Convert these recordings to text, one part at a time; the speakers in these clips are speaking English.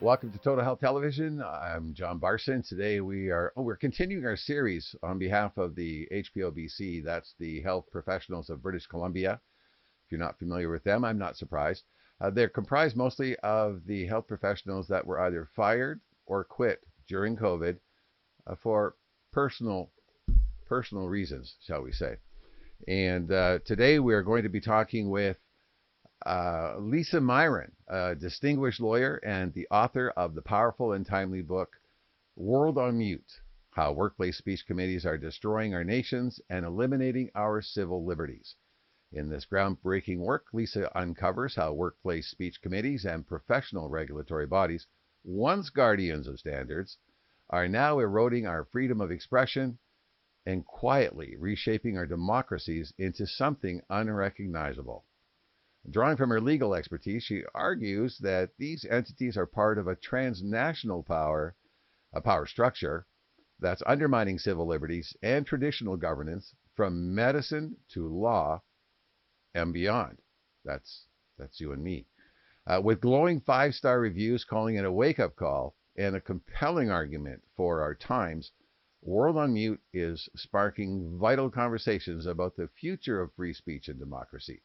Welcome to Total Health Television. I'm John Barson. Today we're continuing our series on behalf of the HPOBC. That's the Health Professionals of British Columbia. If you're not familiar with them, I'm not surprised. They're comprised mostly of the health professionals that were either fired or quit during COVID for personal reasons, shall we say. And today we're going to be talking with Lisa Miron, a distinguished lawyer and the author of the powerful and timely book, World on Mute: How Workplace Speech Committees Are Destroying Our Nations and Eliminating Our Civil Liberties. In this groundbreaking work, Lisa uncovers how workplace speech committees and professional regulatory bodies, once guardians of standards, are now eroding our freedom of expression and quietly reshaping our democracies into something unrecognizable. Drawing from her legal expertise, she argues that these entities are part of a transnational power structure that's undermining civil liberties and traditional governance from medicine to law and beyond. That's you and me. With glowing 5-star reviews calling it a wake-up call and a compelling argument for our times, World on Mute is sparking vital conversations about the future of free speech and democracy.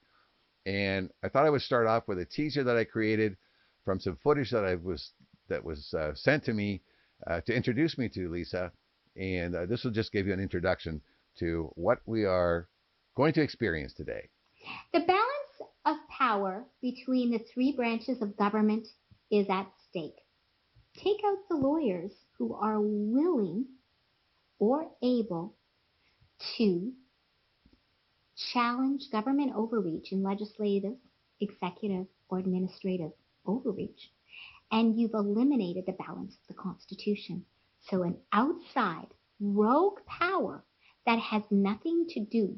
And I thought I would start off with a teaser that I created from some footage that was sent to me to introduce me to Lisa. And this will just give you an introduction to what we are going to experience today. The balance of power between the three branches of government is at stake. Take out the lawyers who are willing or able to challenge government overreach in legislative, executive, or administrative overreach, and you've eliminated the balance of the Constitution. So an outside rogue power that has nothing to do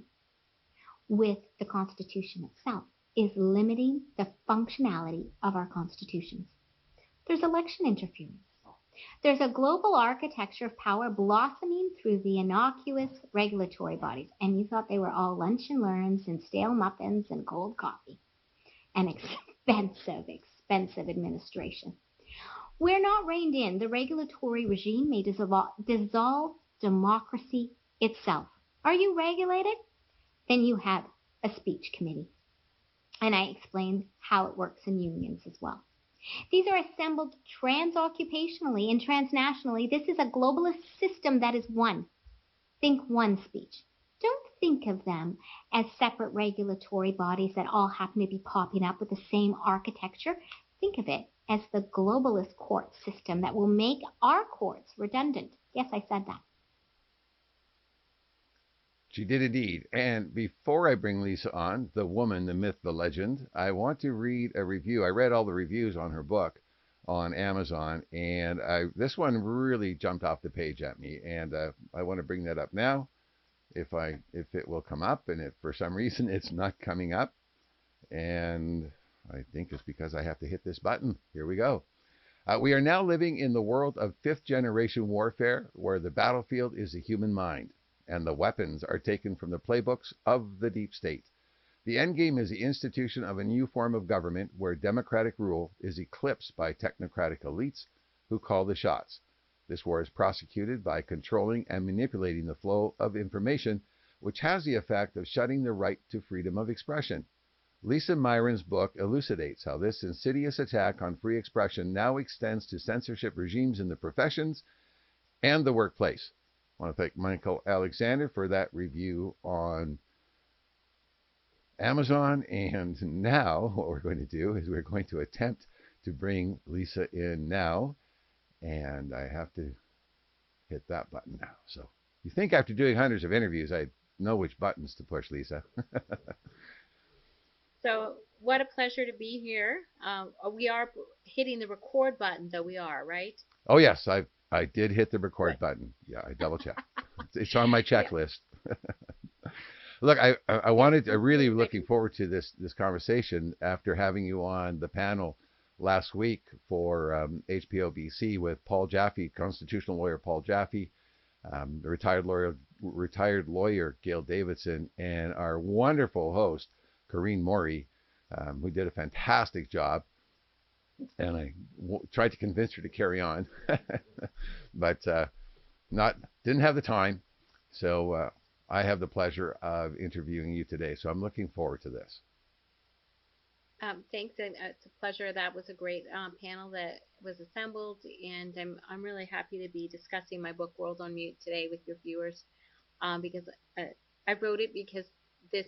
with the Constitution itself is limiting the functionality of our constitutions. There's election interference. There's a global architecture of power blossoming through the innocuous regulatory bodies, and you thought they were all lunch and learns and stale muffins and cold coffee and expensive administration. We're not reined in. The regulatory regime may dissolve democracy itself. Are you regulated? Then you have a speech committee. And I explained how it works in unions as well. These are assembled trans-occupationally and transnationally. This is a globalist system that is one. Think one speech. Don't think of them as separate regulatory bodies that all happen to be popping up with the same architecture. Think of it as the globalist court system that will make our courts redundant. Yes, I said that. She did indeed. And before I bring Lisa on, the woman, the myth, the legend, I want to read a review. I read all the reviews on her book on Amazon, and this one really jumped off the page at me. And I want to bring that up now, if it will come up. And if for some reason it's not coming up, and I think it's because I have to hit this button. Here we go. We are now living in the world of fifth-generation warfare, where the battlefield is the human mind, and the weapons are taken from the playbooks of the deep state. The endgame is the institution of a new form of government where democratic rule is eclipsed by technocratic elites who call the shots. This war is prosecuted by controlling and manipulating the flow of information, which has the effect of shutting the right to freedom of expression. Lisa Miron's book elucidates how this insidious attack on free expression now extends to censorship regimes in the professions and the workplace. I want to thank Michael Alexander for that review on Amazon. And now what we're going to do is we're going to attempt to bring Lisa in now. And I have to hit that button now. So you think after doing hundreds of interviews, I know which buttons to push, Lisa. So what a pleasure to be here. We are hitting the record button, though, we are, right? Oh, yes. I did hit the record button. Yeah, I double checked. It's on my checklist. Look, I'm really looking forward to this conversation after having you on the panel last week for HPOBC with Paul Jaffe, constitutional lawyer Paul Jaffe, the retired lawyer Gail Davidson, and our wonderful host Corinne Morey, who did a fantastic job. and I tried to convince her to carry on, but not didn't have the time. So I have the pleasure of interviewing you today. So I'm looking forward to this. Thanks, and it's a pleasure. That was a great panel that was assembled, and I'm really happy to be discussing my book World on Mute today with your viewers, because I wrote it because this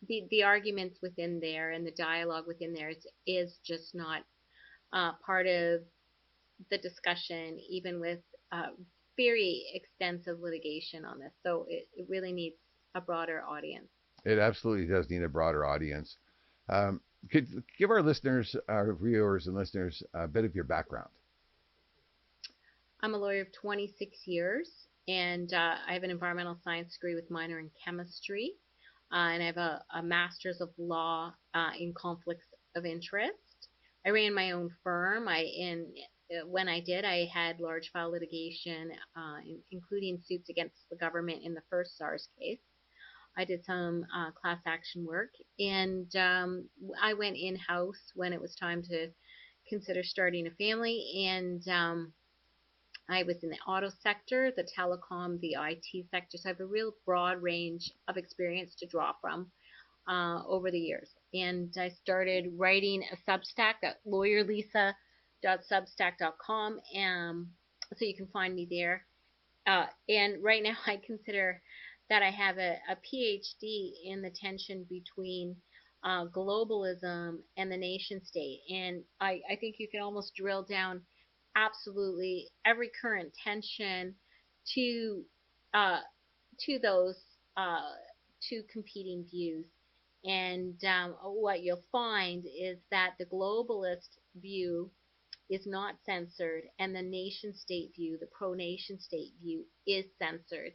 the arguments within there and the dialogue within there is just not part of the discussion, even with very extensive litigation on this. So it really needs a broader audience. It absolutely does need a broader audience. Um, could give our listeners, our viewers and listeners, a bit of your background. I'm a lawyer of 26 years, and I have an environmental science degree with minor in chemistry, and I have a master's of law in conflicts of interest. I ran my own firm. When I did, I had large file litigation, including suits against the government in the first SARS case. I did some class action work, and I went in house when it was time to consider starting a family. And I was in the auto sector, the telecom, the IT sector. So I have a real broad range of experience to draw from over the years. And I started writing a Substack at lawyerlisa.substack.com. So you can find me there. And right now, I consider that I have a PhD in the tension between globalism and the nation state. And I think you can almost drill down absolutely every current tension to uh, those uh, two competing views. And what you'll find is that the globalist view is not censored, and the nation state view, the pro nation state view, is censored.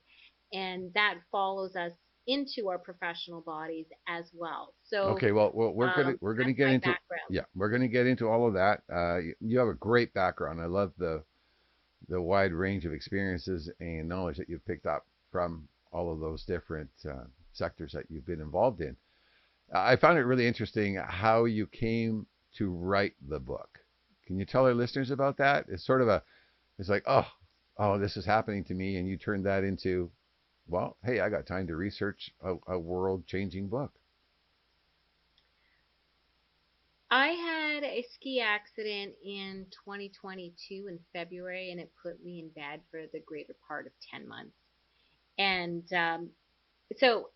And that follows us into our professional bodies as well. So Okay, well, we're gonna that's get my into, background. yeah, we're gonna get into all of that. You have a great background. I love the wide range of experiences and knowledge that you've picked up from all of those different sectors that you've been involved in. I found it really interesting how you came to write the book. Can you tell our listeners about that? It's sort of it's like, oh, this is happening to me, and you turned that into, well, hey, I got time to research a world-changing book. I had a ski accident in 2022 in February, and it put me in bed for the greater part of 10 months. And so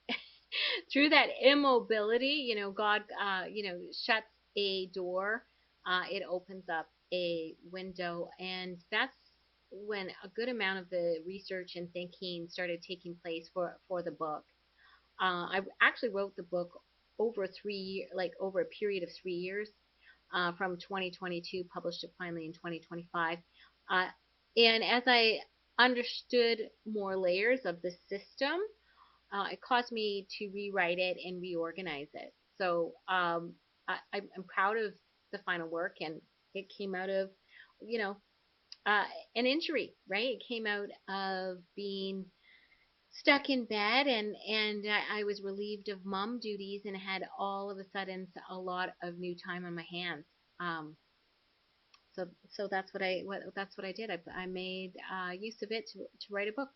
through that immobility, God, shuts a door, it opens up a window, and that's when a good amount of the research and thinking started taking place for the book. I actually wrote the book over 3 years, like over a period of 3 years, from 2022, published it finally in 2025. Uh, and as I understood more layers of the system, it caused me to rewrite it and reorganize it. So I'm proud of the final work, and it came out of, you know, uh, an injury, right? It came out of being stuck in bed, and I was relieved of mom duties and had all of a sudden a lot of new time on my hands. Um, so that's what I did. I made use of it to write a book.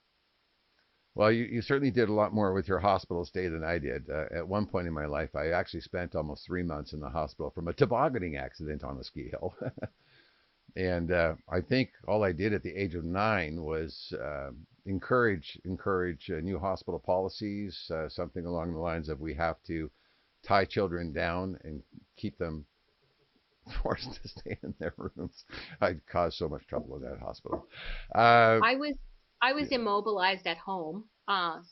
Well, you certainly did a lot more with your hospital stay than I did. At one point in my life, I actually spent almost 3 months in the hospital from a tobogganing accident on a ski hill. And I think all I did at the age of 9 was encourage new hospital policies, something along the lines of we have to tie children down and keep them forced to stay in their rooms. I caused so much trouble in that hospital. Uh, I was immobilized at home,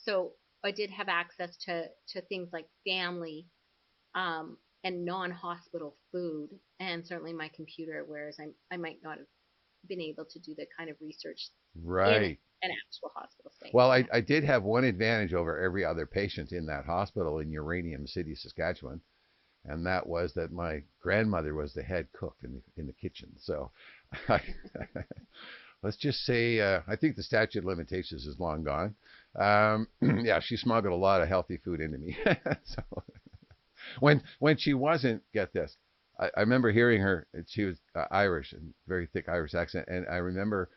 so I did have access to things like family, and non-hospital food, and certainly my computer, whereas I might not have been able to do the kind of research in right. an actual hospital stay. Well, Yeah. I did have one advantage over every other patient in that hospital in Uranium City, Saskatchewan, and that was that my grandmother was the head cook in the kitchen. So I, let's just say I think the statute of limitations is long gone. Yeah, she smuggled a lot of healthy food into me. So when she wasn't, get this, I remember hearing her. She was Irish and very thick Irish accent, and I remember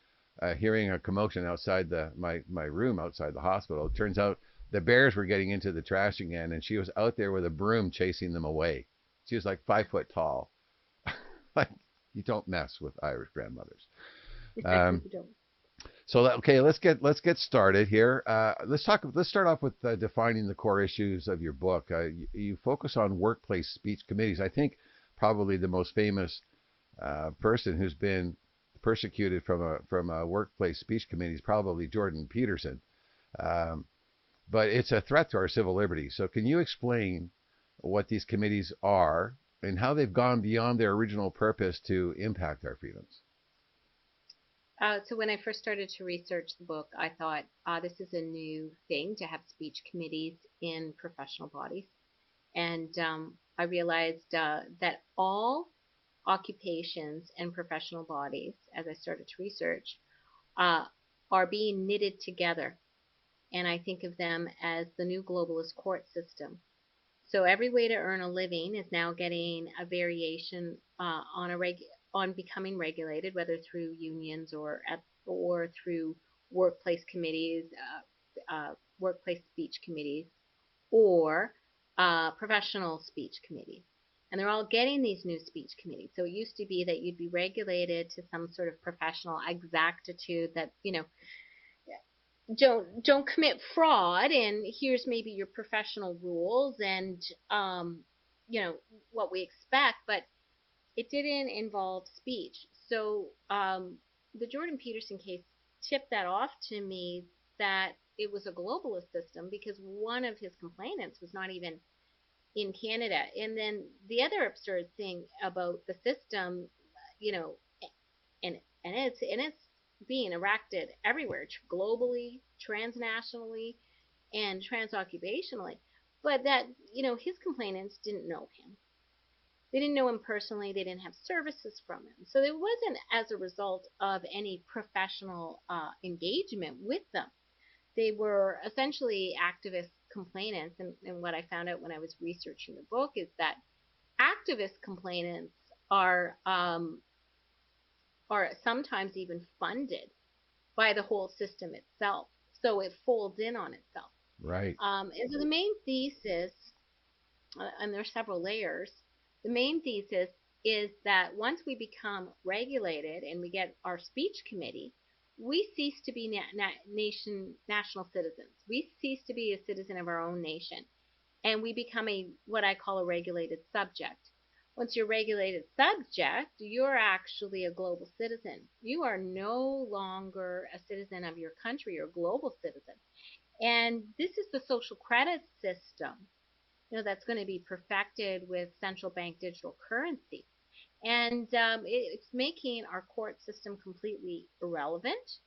hearing a commotion outside my room outside the hospital. It turns out the bears were getting into the trash again, and she was out there with a broom chasing them away. She was like 5 foot tall. Like, you don't mess with Irish grandmothers. Um, You don't. so okay, let's get started here. Let's start off with defining the core issues of your book. You focus on workplace speech committees. I think probably the most famous person who's been persecuted from a workplace speech committee is probably Jordan Peterson. Um, but it's a threat to our civil liberties. So can you explain what these committees are and how they've gone beyond their original purpose to impact our freedoms? So when I first started to research the book, I thought this is a new thing to have speech committees in professional bodies. And I realized that all occupations and professional bodies, as I started to research, uh, are being knitted together. And I think of them as the new globalist court system. So every way to earn a living is now getting a variation on becoming regulated, whether through unions or through workplace committees, workplace speech committees, or professional speech committees. And they're all getting these new speech committees. So it used to be that you'd be regulated to some sort of professional exactitude that, don't commit fraud, and here's maybe your professional rules and you know what we expect, but it didn't involve speech. So the Jordan Peterson case tipped that off to me that it was a globalist system, because one of his complainants was not even in Canada. And then the other absurd thing about the system, you know, and it's being erected everywhere, globally, transnationally, and transoccupationally. But that, his complainants didn't know him. They didn't know him personally. They didn't have services from him. So it wasn't as a result of any professional engagement with them. They were essentially activist complainants. And what I found out when I was researching the book is that activist complainants are sometimes even funded by the whole system itself. So it folds in on itself. Right. And so the main thesis, and there's several layers, the main thesis is that once we become regulated and we get our speech committee, we cease to be national citizens. We cease to be a citizen of our own nation, and we become what I call a regulated subject. Once you're a regulated subject, you're actually a global citizen. You are no longer a citizen of your country, you're a global citizen. And this is the social credit system, that's going to be perfected with central bank digital currency. And it's making our court system completely irrelevant.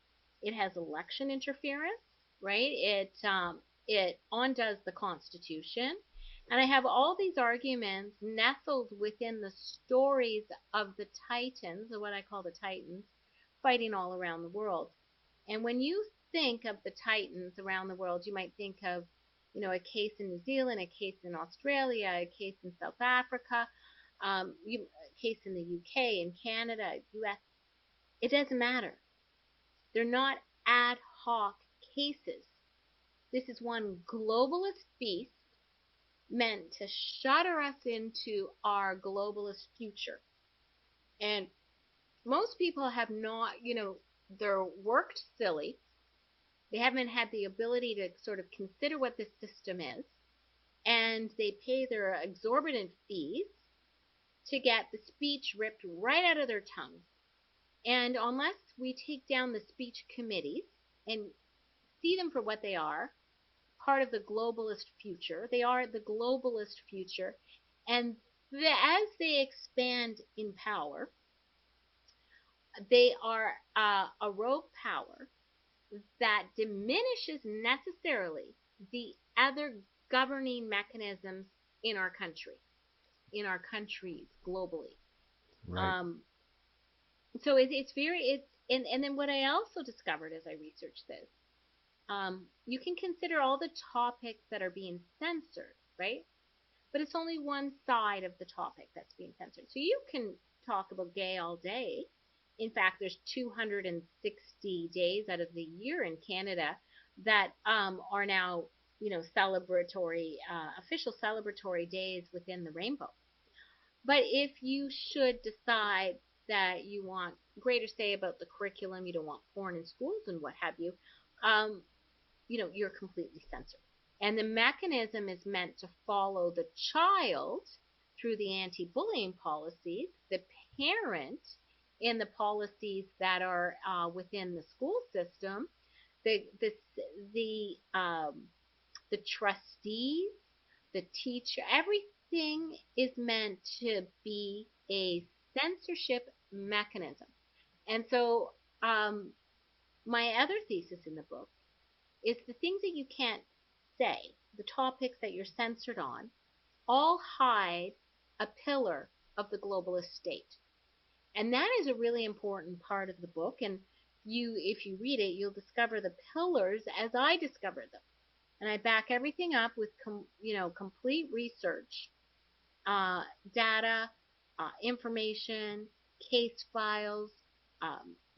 It has election interference, right? It undoes the Constitution. And I have all these arguments nestled within the stories of the titans, or what I call the titans, fighting all around the world. And when you think of the titans around the world, you might think of, a case in New Zealand, a case in Australia, a case in South Africa, a case in the UK, in Canada, US. It doesn't matter. They're not ad hoc cases. This is one globalist feast meant to shutter us into our globalist future. And most people have not, they're worked silly. They haven't had the ability to sort of consider what this system is. And they pay their exorbitant fees to get the speech ripped right out of their tongues. And unless we take down the speech committees and see them for what they are, part of the globalist future, they are the globalist future, and as they expand in power, they are a rogue power that diminishes necessarily the other governing mechanisms in our country, in our countries globally. Right. So and then what I also discovered as I researched this, you can consider all the topics that are being censored, right? but it's only one side of the topic that's being censored. So you can talk about gay all day. In fact, there's 260 days out of the year in Canada that are now, celebratory, official celebratory days within the rainbow. But if you should decide that you want greater say about the curriculum, you don't want porn in schools and what have you, um, you're completely censored. And the mechanism is meant to follow the child through the anti-bullying policies, the parent in the policies that are within the school system, the the the trustees, the teacher. Everything is meant to be a censorship mechanism. And so, my other thesis in the book is the things that you can't say, the topics that you're censored on, all hide a pillar of the globalist state. And that is a really important part of the book. And if you read it, you'll discover the pillars as I discovered them. And I back everything up with, complete research, data, information, case files,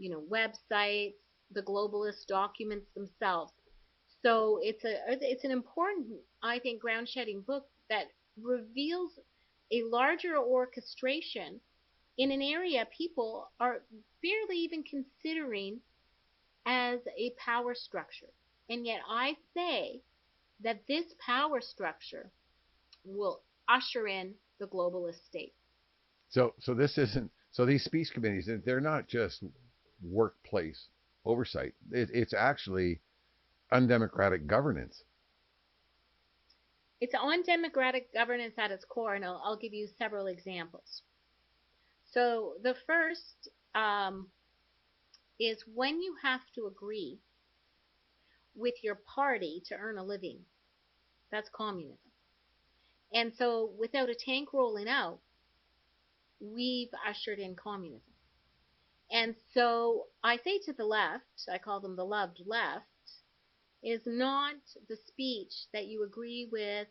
websites, the globalist documents themselves. So it's an important, I think, ground shedding book that reveals a larger orchestration in an area people are barely even considering as a power structure. And yet I say that this power structure will usher in the globalist state. So this isn't. So these speech committees, they're not just workplace oversight. It's actually undemocratic governance. It's undemocratic governance at its core, and I'll give you several examples. So the first is when you have to agree with your party to earn a living. That's communism. And so without a tank rolling out, we've ushered in communism. And so I say to the left, I call them the loved left, is not the speech that you agree with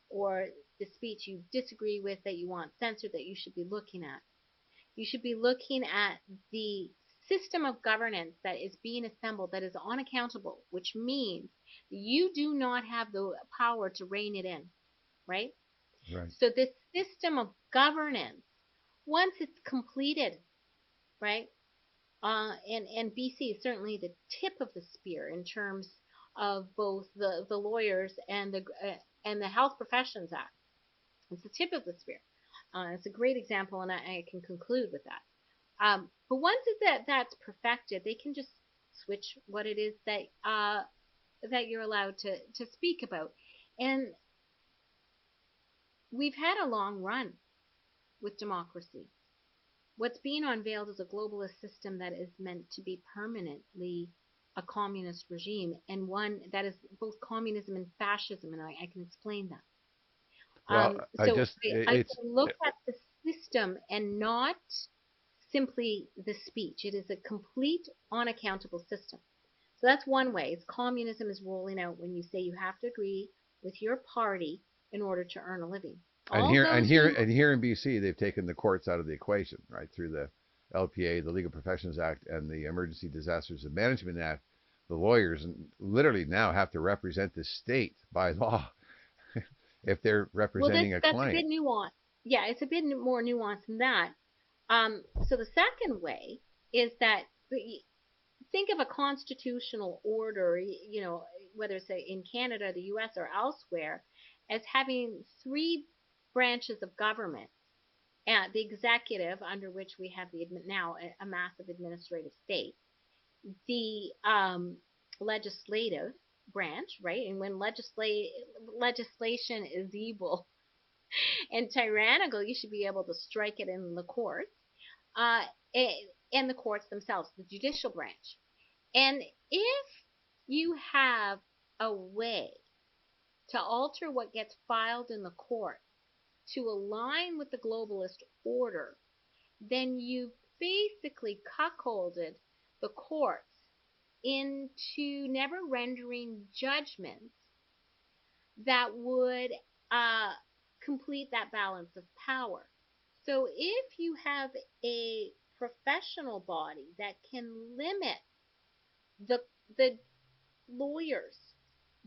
or the speech you disagree with that you want censored that you should be looking at. You should be looking at the system of governance that is being assembled that is unaccountable, which means you do not have the power to rein it in, right? Right. So this system of governance, once it's completed, right? And BC is certainly the tip of the spear in terms of both the lawyers and the Health Professions Act. It's the tip of the spear. It's a great example, and I can conclude with that. But once that's perfected, they can just switch what it is that you're allowed to speak about. And we've had a long run with democracy. What's being unveiled is a globalist system that is meant to be permanently a communist regime, and one that is both communism and fascism, and I can explain that. Well, I look at the system and not simply the speech. It is a complete unaccountable system. So that's one way. It's communism is rolling out when you say you have to agree with your party in order to earn a living. And here in BC, they've taken the courts out of the equation, right? Through the LPA, the Legal Professions Act, and the Emergency Disasters and Management Act, the lawyers literally now have to represent the state by law if they're representing a client. That's a bit nuanced. Yeah, it's a bit more nuanced than that. So the second way is that think of a constitutional order, whether it's in Canada, the U.S., or elsewhere, as having three branches of government. The executive, under which we have now a massive administrative state, the legislative branch, right? And when legislation is evil and tyrannical, you should be able to strike it in the courts, and the courts themselves, the judicial branch. And if you have a way to alter what gets filed in the court to align with the globalist order, then you basically cuckolded the courts into never rendering judgments that would complete that balance of power. So if you have a professional body that can limit the the lawyers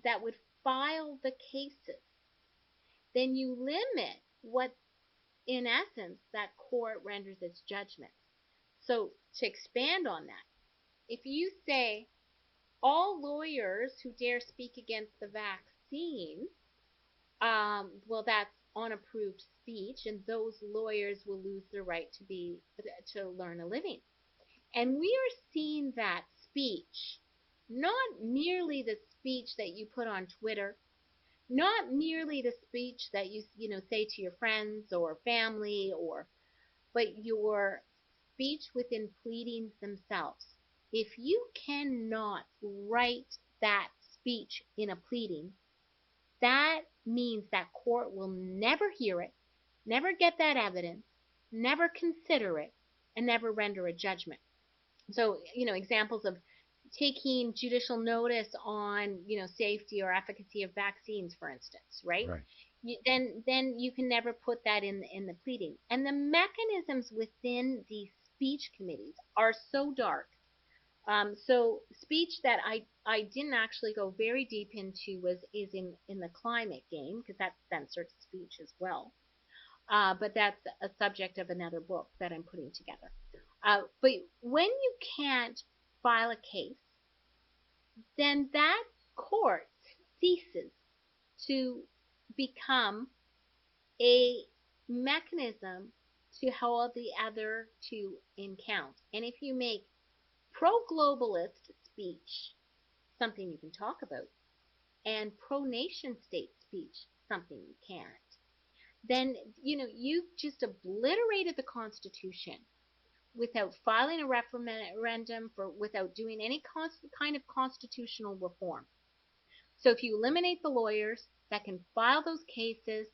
that would file the cases, then you limit what, in essence, that court renders its judgment. So to expand on that, if you say all lawyers who dare speak against the vaccine, well, that's unapproved speech, and those lawyers will lose their right to learn a living. And we are seeing that speech, not merely the speech that you put on Twitter, not merely the speech that you say to your friends or family, but your speech within pleadings themselves. If you cannot write that speech in a pleading, that means that court will never hear it, never get that evidence, never consider it, and never render a judgment. So, examples of taking judicial notice on, safety or efficacy of vaccines, for instance, right? Right. Then you can never put that in the pleading. And the mechanisms within these speech committees are so dark. So speech that I didn't actually go very deep into is in the climate game, because that's censored speech as well. But that's a subject of another book that I'm putting together. But when you can't file a case, then that court ceases to become a mechanism to hold the other two in count. And if you make pro-globalist speech something you can talk about, and pro-nation state speech something you can't, then you've just obliterated the Constitution without filing a referendum, without doing any kind of constitutional reform. So if you eliminate the lawyers that can file those cases,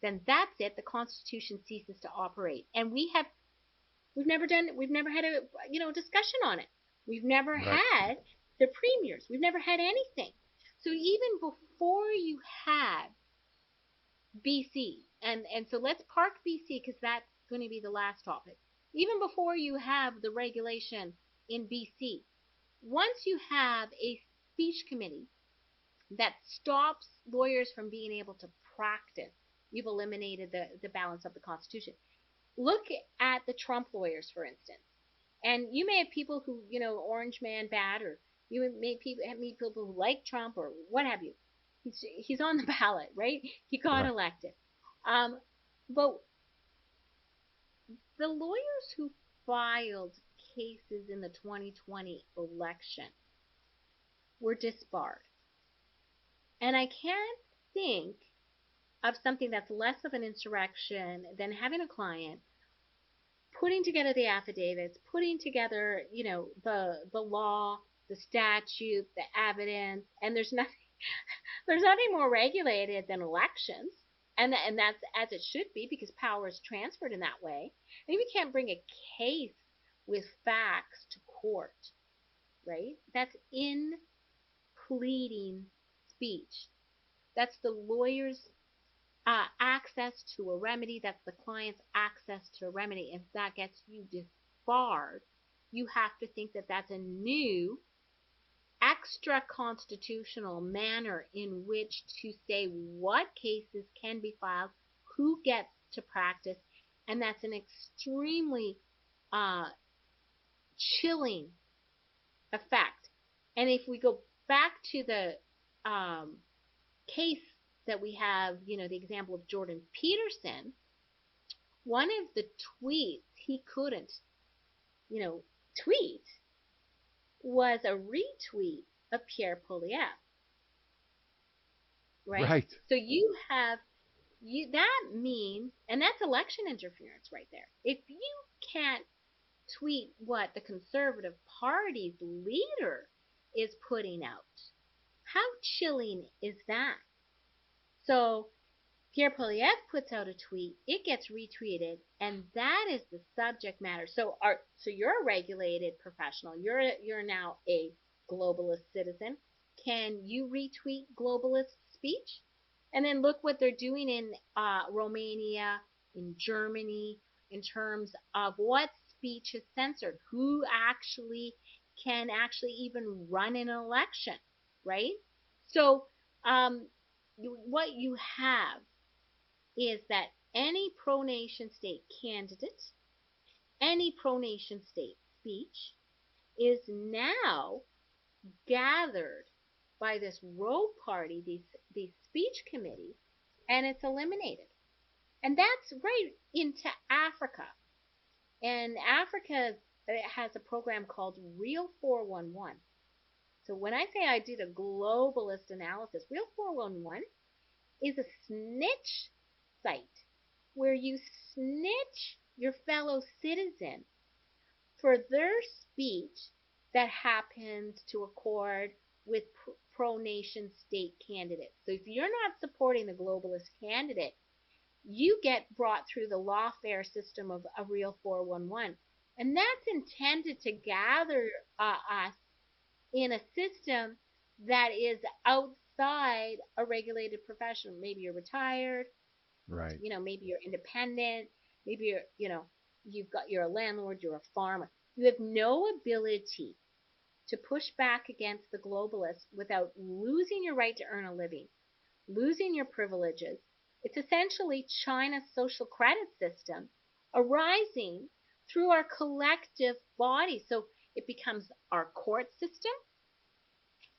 then that's it. The Constitution ceases to operate, and we've never had a discussion on it. We've never Right. had the premiers. We've never had anything. So even before you had BC, and so let's park BC because that's going to be the last topic. Even before you have the regulation in BC, once you have a speech committee that stops lawyers from being able to practice, you've eliminated the balance of the Constitution. Look at the Trump lawyers, for instance. And you may have people who, orange man bad, or you may meet people who like Trump or what have you. He's on the ballot, right? He got Right. elected. But the lawyers who filed cases in the 2020 election were disbarred. And I can't think of something that's less of an insurrection than having a client putting together the affidavits, putting together, the law, the statute, the evidence, and there's nothing more regulated than elections. And that's as it should be, because power is transferred in that way. And you can't bring a case with facts to court, right? That's in pleading speech. That's the lawyer's access to a remedy. That's the client's access to a remedy. If that gets you disbarred, you have to think that that's a new extra constitutional manner in which to say what cases can be filed, who gets to practice, and that's an extremely chilling effect. And if we go back to the case that we have, the example of Jordan Peterson, one of the tweets he couldn't, tweet was a retweet of Pierre Poilievre, right? Right. So that means, and that's election interference right there. If you can't tweet what the Conservative Party's leader is putting out, how chilling is that? So Pierre Poilievre puts out a tweet, it gets retweeted, and that is the subject matter. So you're a regulated professional. You're now a globalist citizen. Can you retweet globalist speech? And then look what they're doing in Romania, in Germany, in terms of what speech is censored, who actually can actually even run an election, right? So, what you have is that any pro nation state candidate, any pro nation state speech is now gathered by this rogue party, these speech committees, and it's eliminated. And that's right into Africa. And Africa has a program called Real 411. So when I say I did a globalist analysis, Real 411 is a snitch site where you snitch your fellow citizen for their speech that happens to accord with pro nation state candidates. So if you're not supporting the globalist candidate, you get brought through the lawfare system of a Real 411. And that's intended to gather us in a system that is outside a regulated profession. Maybe you're retired, Right. maybe you're independent, maybe you're a landlord, you're a farmer. You have no ability to push back against the globalists without losing your right to earn a living, losing your privileges. It's essentially China's social credit system arising through our collective body. So it becomes our court system,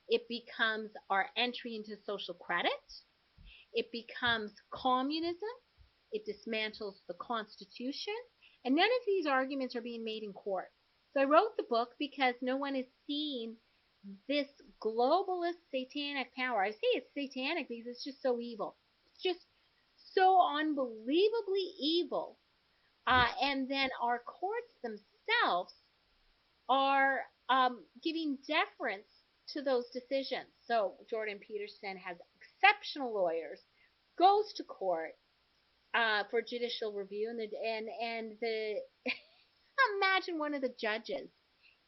it becomes our entry into social credit, it becomes communism, it dismantles the Constitution, and none of these arguments are being made in court. So I wrote the book because no one is seeing this globalist satanic power. I say it's satanic because it's just so evil. It's just so unbelievably evil. Yeah. And then our courts themselves are giving deference to those decisions. So Jordan Peterson has exceptional lawyers, goes to court for judicial review, and the imagine one of the judges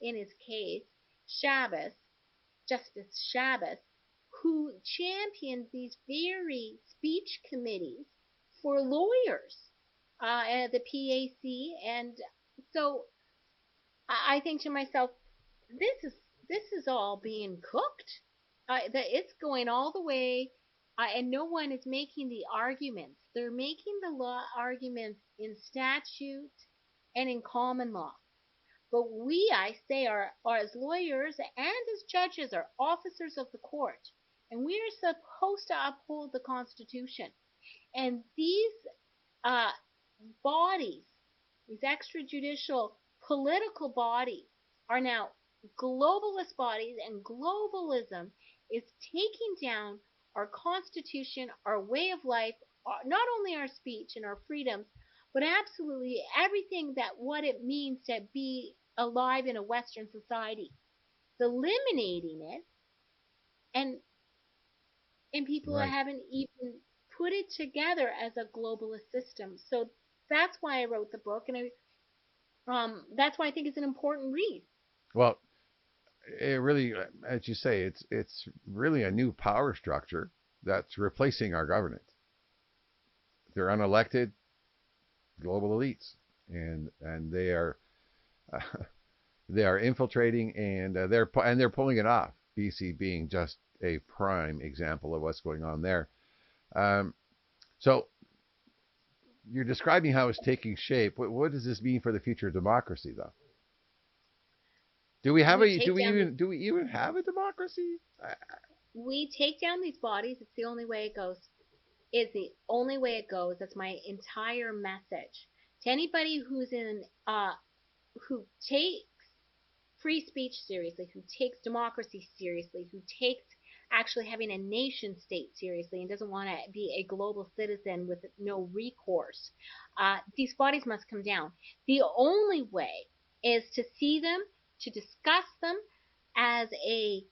in his case, Shabbos, Justice Shabbos, who champions these very speech committees for lawyers at the PAC, and so I think to myself, this is all being cooked. It's going all the way, and no one is making the arguments. They're making the law arguments in statute and in common law. But we, I say, are as lawyers and as judges, are officers of the court, and we are supposed to uphold the Constitution. And these uh, bodies, these extrajudicial political bodies, are now globalist bodies, and globalism is taking down our Constitution, our way of life, not only our speech and our freedoms, but absolutely everything that what it means to be alive in a Western society. It's eliminating it, and people Right. haven't even put it together as a globalist system. So that's why I wrote the book, and that's why I think it's an important read. Well, it really, as you say, it's really a new power structure that's replacing our government. They're unelected global elites, and uh, they are infiltrating, and they're pulling it off. BC being just a prime example of what's going on there. Um, so you're describing how it's taking shape. What does this mean for the future of democracy, though? Do we have We a take down these do we even have a democracy? we take down these bodies. It's the only way it goes. It's the only way it goes. That's my entire message to anybody who takes free speech seriously, who takes democracy seriously, who takes actually having a nation state seriously, and doesn't want to be a global citizen with no recourse. These bodies must come down. The only way is to see them, to discuss them as a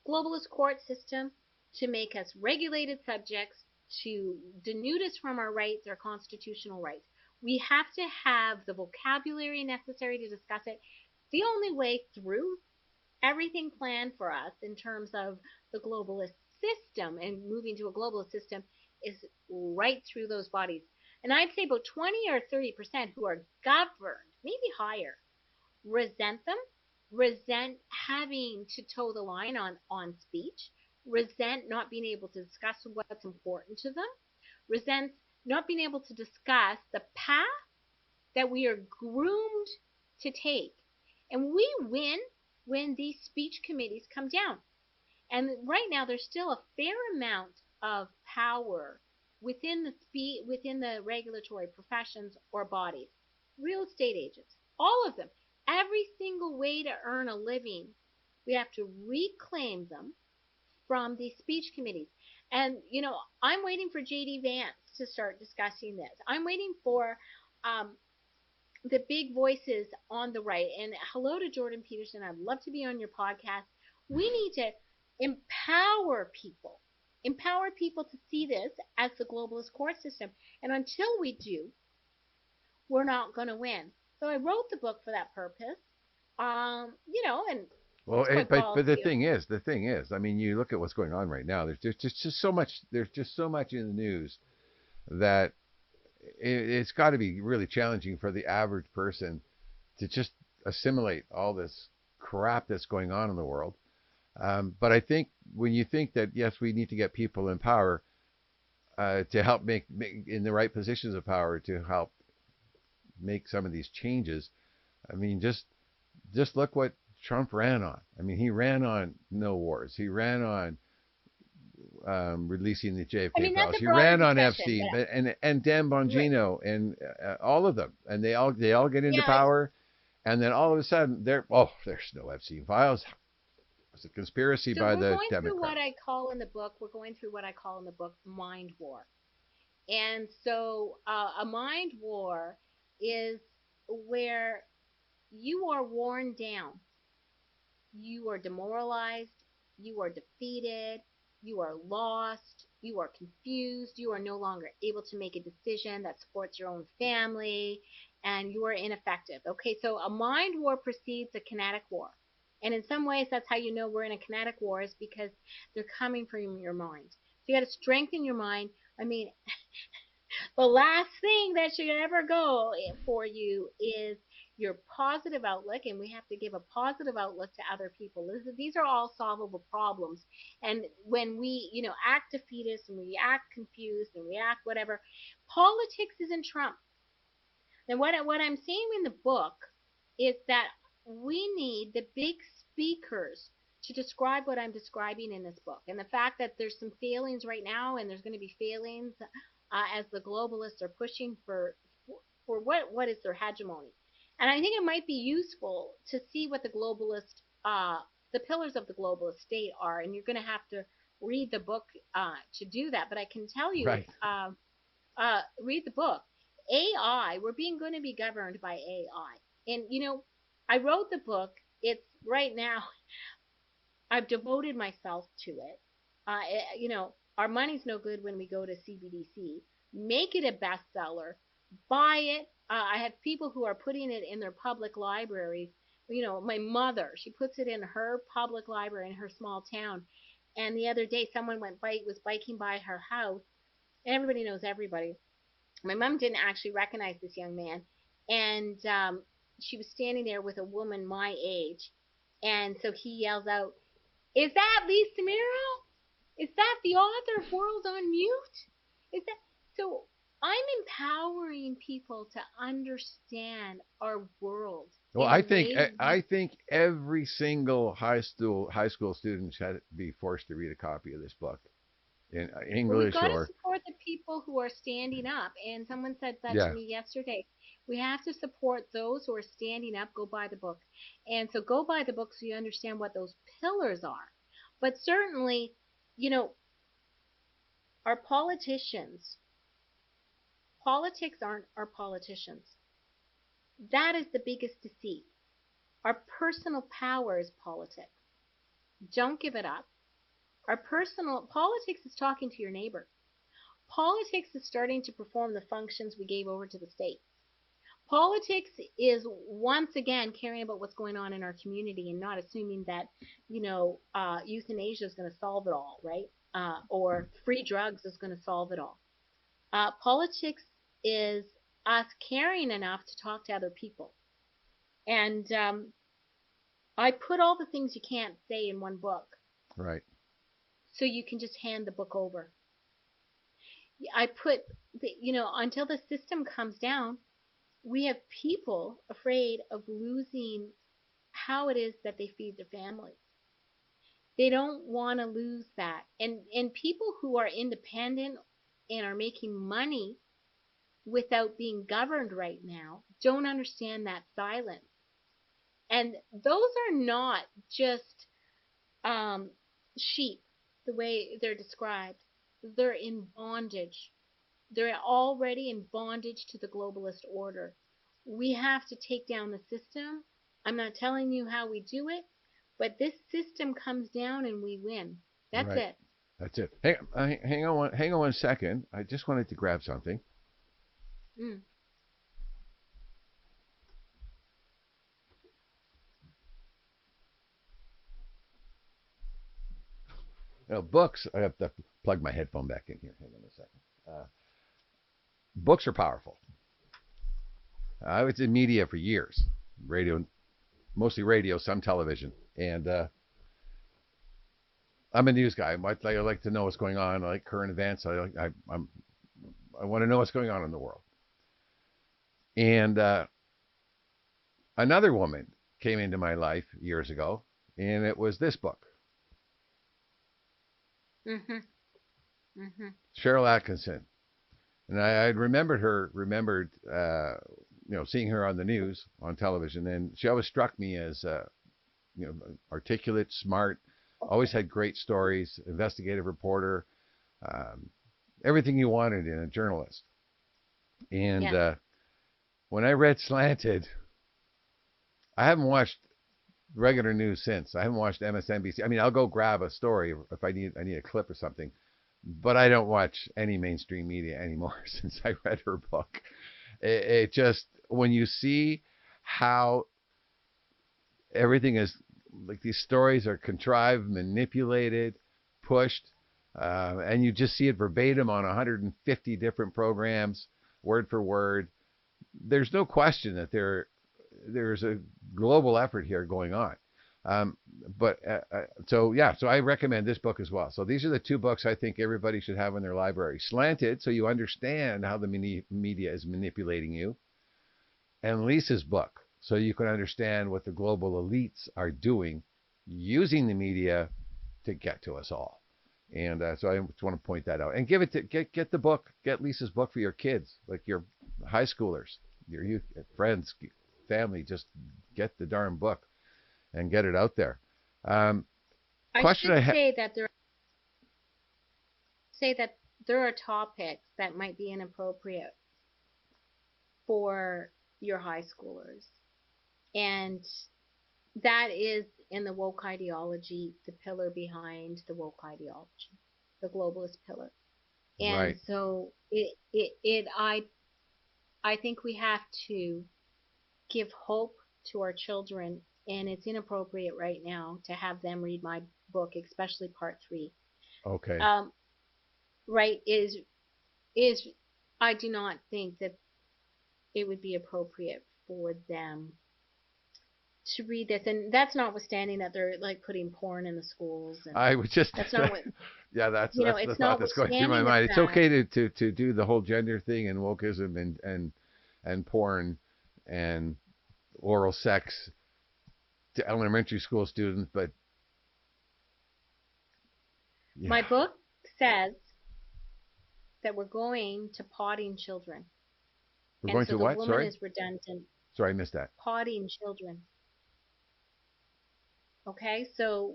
globalist court system, to make us regulated subjects, to denude us from our rights, our constitutional rights. We have to have the vocabulary necessary to discuss it. The only way through everything planned for us in terms of the globalist system and moving to a globalist system is right through those bodies. And I'd say about 20 or 30% who are governed, maybe higher, resent them, resent having to toe the line on speech, resent not being able to discuss what's important to them, resents not being able to discuss the path that we are groomed to take. And we win when these speech committees come down. And right now, there's still a fair amount of power within the regulatory professions or bodies, real estate agents, all of them. Every single way to earn a living, we have to reclaim them from these speech committees. And I'm waiting for JD Vance to start discussing this. I'm waiting for um, the big voices on the right. And hello to Jordan Peterson. I'd love to be on your podcast. We need to empower people to see this as the globalist court system. And until we do, we're not going to win. So I wrote the book for that purpose. And Well, it's quite but policy. the thing is, I mean, you look at what's going on right now. Just so much. There's just so much in the news that it's got to be really challenging for the average person to just assimilate all this crap that's going on in the world. But I think when you think that, yes, we need to get people in power to help make in the right positions of power to help make some of these changes. I mean, just look what Trump ran on. I mean, he ran on no wars. He ran on releasing the JFK That's files. a He broader ran on discussion. Epstein and Dan Right. Bongino and all of them, and they all get into Yeah. power, and then all of a sudden there's no Epstein files. It's a conspiracy So by we're the going through what Democrats. I call in the book. We're going through what I call in the book mind war. And so a mind war is where you are worn down, you are demoralized, you are defeated, you are lost, you are confused, you are no longer able to make a decision that supports your own family, and you are ineffective. Okay, so a mind war precedes a kinetic war. And in some ways, that's how you know we're in a kinetic war, is because they're coming from your mind. So you got to strengthen your mind. I mean, the last thing that should ever go for you is your positive outlook, and we have to give a positive outlook to other people. These are all solvable problems. And when we, act defeatist and we act confused and we act whatever, politics isn't Trump. And what I'm saying in the book is that we need the big speakers to describe what I'm describing in this book. And the fact that there's some failings right now, and there's going to be failings as the globalists are pushing for what is their hegemony. And I think it might be useful to see what the pillars of the globalist state are. And you're going to have to read the book to do that. But I can tell you, Right. read the book. AI, we're going to be governed by AI. And, I wrote the book. It's right now, I've devoted myself to it. Our money's no good when we go to CBDC. Make it a bestseller. Buy it. I have people who are putting it in their public libraries. My mother, she puts it in her public library in her small town. And the other day, someone was biking by her house. And everybody knows everybody. My mom didn't actually recognize this young man, and she was standing there with a woman my age, and so he yells out, "Is that Lisa Miron? Is that the author of World on Mute? Is that?" So I'm empowering people to understand our world Well, in a way. I think every single high school student should be forced to read a copy of this book in Well, we've English got to or support the people who are standing up. And someone said that to yeah. me yesterday. We have to support those who are standing up. Go buy the book. And so go buy the book so you understand what those pillars are. But certainly, you know, our politics aren't our politicians. That is the biggest deceit. Our personal power is politics. Don't give it up. Our personal politics is talking to your neighbor. Politics is starting to perform the functions we gave over to the state. Politics is once again caring about what's going on in our community and not assuming that, euthanasia is going to solve it all, right? or free drugs is going to solve it all. Politics is us caring enough to talk to other people. And I put all the things you can't say in one book Right. so you can just hand the book over. I put, until the system comes down, we have people afraid of losing how it is that they feed their families. They don't want to lose that. And people who are independent and are making money without being governed right now don't understand that silence. And those are not just sheep, the way they're described. They're in bondage. They're already in bondage to the globalist order. We have to take down the system. I'm not telling you how we do it, but this system comes down and we win. That's Right. it. That's it. Hang on one second. I just wanted to grab something. Mm. Books. I have to plug my headphone back in here. Hang on a second. Books are powerful. I was in media for years, radio, mostly radio, some television, and I'm a news guy. I like to know what's going on. I like current events. I want to know what's going on in the world. And another woman came into my life years ago, and it was this book. Mhm. Mhm. Cheryl Atkinson. And I remembered seeing her on the news, on television, and she always struck me as, articulate, smart, always had great stories, investigative reporter, everything you wanted in a journalist. And Yeah. when I read Slanted, I haven't watched regular news since. I haven't watched MSNBC. I mean, I'll go grab a story if I need a clip or something, but I don't watch any mainstream media anymore since I read her book. It just, when you see how everything is, like, these stories are contrived, manipulated, pushed, and you just see it verbatim on 150 different programs, word for word. There's no question that there's a global effort here going on. So I recommend this book as well. So these are the two books I think everybody should have in their library. Slanted, so you understand how the media is manipulating you, and Lisa's book, so you can understand what the global elites are doing, using the media to get to us all. And so I just want to point that out. And get the book, get Lisa's book for your kids, like your high schoolers, your youth friends, family. Just get the darn book and get it out there. I Question should I have. say that there are topics that might be inappropriate for your high schoolers. And that is in the woke ideology, the pillar behind the woke ideology, the globalist pillar. And Right. so I think we have to give hope to our children, and it's inappropriate right now to have them read my book, especially part 3. Okay. Right, is I do not think that it would be appropriate for them to read this, and that's notwithstanding that they're like putting porn in the schools, and I was just. that's not what Yeah, that's the it's thought that's going through my notwithstanding the mind. It's fact. okay to do the whole gender thing and wokeism and porn and oral sex to elementary school students, but yeah. My book says that we're going to potting children, We're and going so to the what? woman Sorry? is redundant. Sorry, I missed that. Potting children. Okay, so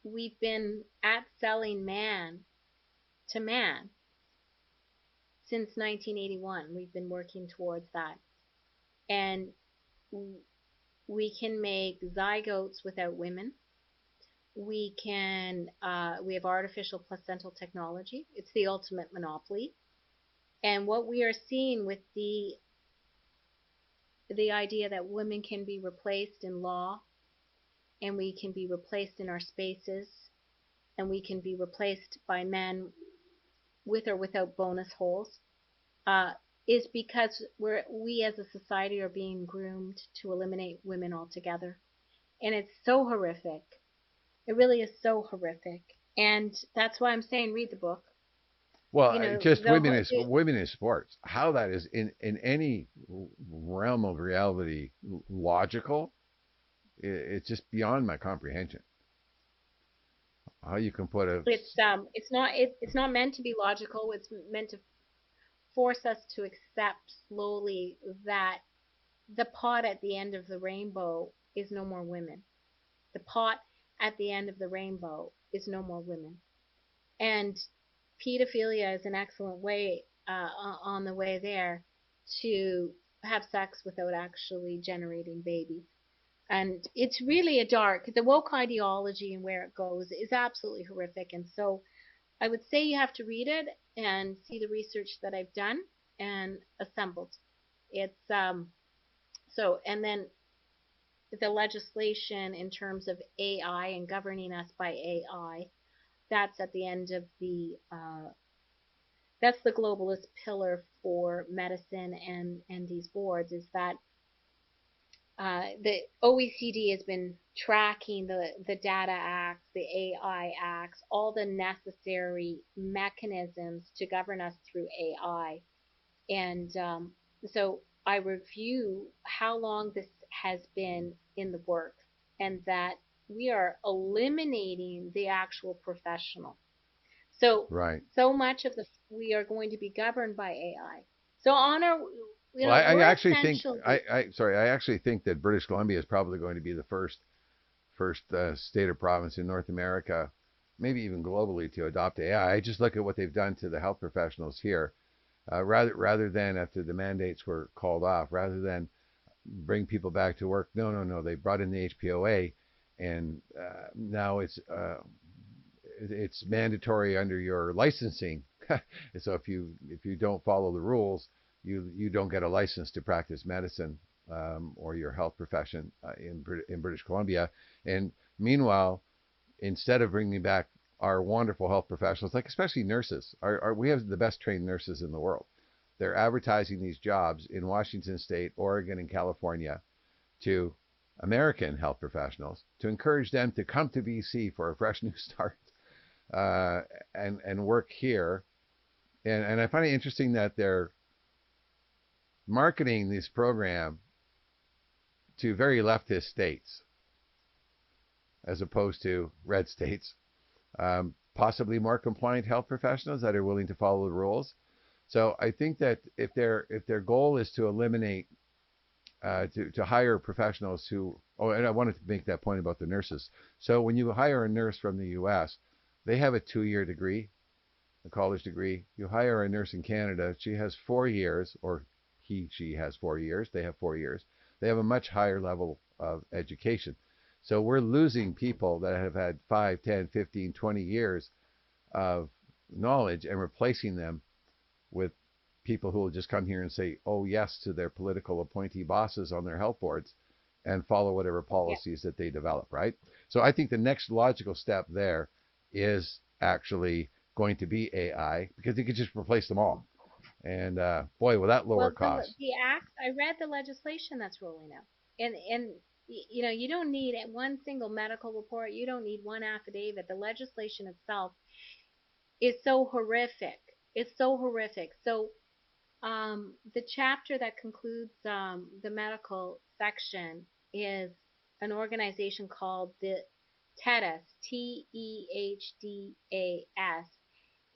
we've been at selling man to man since 1981. We've been working towards that. And we can make zygotes without women. We have artificial placental technology. It's the ultimate monopoly. And what we are seeing with the idea that women can be replaced in law and we can be replaced in our spaces and we can be replaced by men with or without bonus holes, uh, is because we as a society are being groomed to eliminate women altogether. And it's so horrific. It really is so horrific. And that's why I'm saying read the book. Well, You know, just the women in sports. How that is in any realm of reality logical, it's just beyond my comprehension. How you can put a it's not meant to be logical. It's meant to force us to accept slowly that the pot at the end of the rainbow is no more women. The pot at the end of the rainbow is no more women. And pedophilia is an excellent way on the way there to have sex without actually generating babies. And it's really a dark, the woke ideology and where it goes is absolutely horrific. And so I would say you have to read it and see the research that I've done and assembled. It's so, and then the legislation in terms of AI and governing us by AI, that's at the end of that's the globalist pillar for medicine and these boards, is that the OECD has been tracking the data acts, the AI acts, all the necessary mechanisms to govern us through AI. And so I review how long this has been in the works, and that we are eliminating the actual professional. So right. so much of the we are going to be governed by AI. So honor, Well, I we're actually think essentially I actually think that British Columbia is probably going to be the first state or province in North America, maybe even globally, to adopt AI. I just look at what they've done to the health professionals here. Rather than after the mandates were called off, rather than bring people back to work, no, they brought in the HPOA, and now it's mandatory under your licensing. So if you don't follow the rules, you don't get a license to practice medicine, or your health profession in British Columbia. And meanwhile, instead of bringing back our wonderful health professionals, like especially nurses, we have the best trained nurses in the world. They're advertising these jobs in Washington State, Oregon, and California to American health professionals to encourage them to come to BC for a fresh new start, and work here. And I find it interesting that they're marketing this program to very leftist states as opposed to red states, possibly more compliant health professionals that are willing to follow the rules. So I think that if their goal is to eliminate, to hire professionals who, oh, and I wanted to make that point about the nurses. So when you hire a nurse from the U.S., they have a 2-year degree, a college degree. You hire a nurse in Canada, she has 4 years, or she has 4 years, they have 4 years. They have a much higher level of education. So we're losing people that have had 5, 10, 15, 20 years of knowledge and replacing them with people who will just come here and say, oh, yes, to their political appointee bosses on their health boards and follow whatever yeah. policies that they develop, right? So I think the next logical step there is actually going to be AI, because you could just replace them all. And boy, will that lower Well, costs. the act, I read the legislation that's rolling out, and you know, you don't need one single medical report, you don't need one affidavit. The legislation itself is so horrific. It's so horrific. So the chapter that concludes the medical section is an organization called the TEDAS, TEHDAS,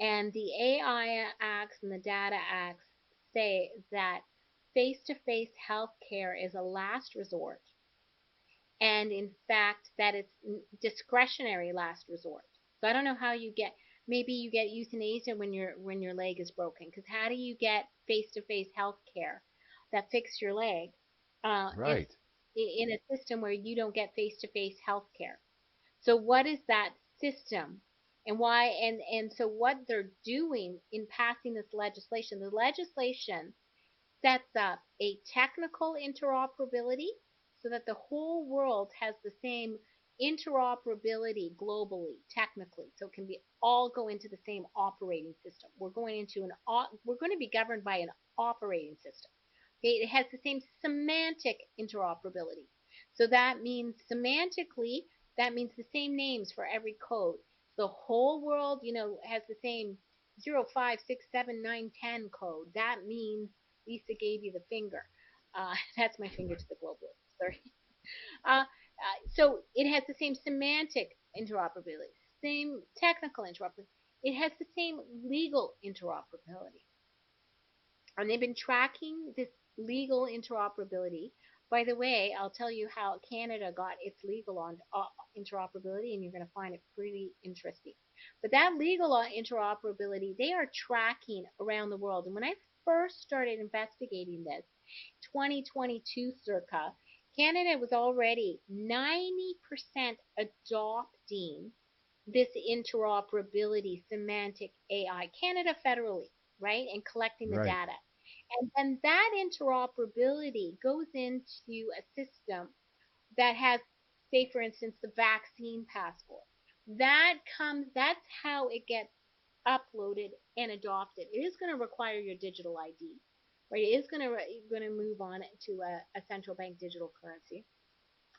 and the AI Acts and the Data Acts say that face-to-face healthcare is a last resort, and in fact that it's discretionary last resort. So I don't know how you get, maybe you get euthanasia when your leg is broken, because how do you get face-to-face health care that fix your leg in Right. in a system where you don't get face-to-face health care? So what is that system, and why, and so what they're doing in passing this legislation, the legislation sets up a technical interoperability so that the whole world has the same interoperability globally, technically, so it can be all go into the same operating system. We're going to be governed by an operating system. Okay, it has the same semantic interoperability. So that means semantically, that means the same names for every code. The whole world, has the same 0, 5, 6, 7, 9, 10 code. That means Lisa gave you the finger. That's my finger to the globalists. Sorry. So it has the same semantic interoperability, same technical interoperability. It has the same legal interoperability. And they've been tracking this legal interoperability. By the way, I'll tell you how Canada got its legal on interoperability, and you're going to find it pretty interesting. But that legal interoperability, they are tracking around the world. And when I first started investigating this, 2022 circa, Canada was already 90% adopting this interoperability semantic AI. Canada federally, right? And collecting the Right. data. And then that interoperability goes into a system that has, say, for instance, the vaccine passport. That's how it gets uploaded and adopted. It is going to require your digital ID, right? It is going to move on to a central bank digital currency.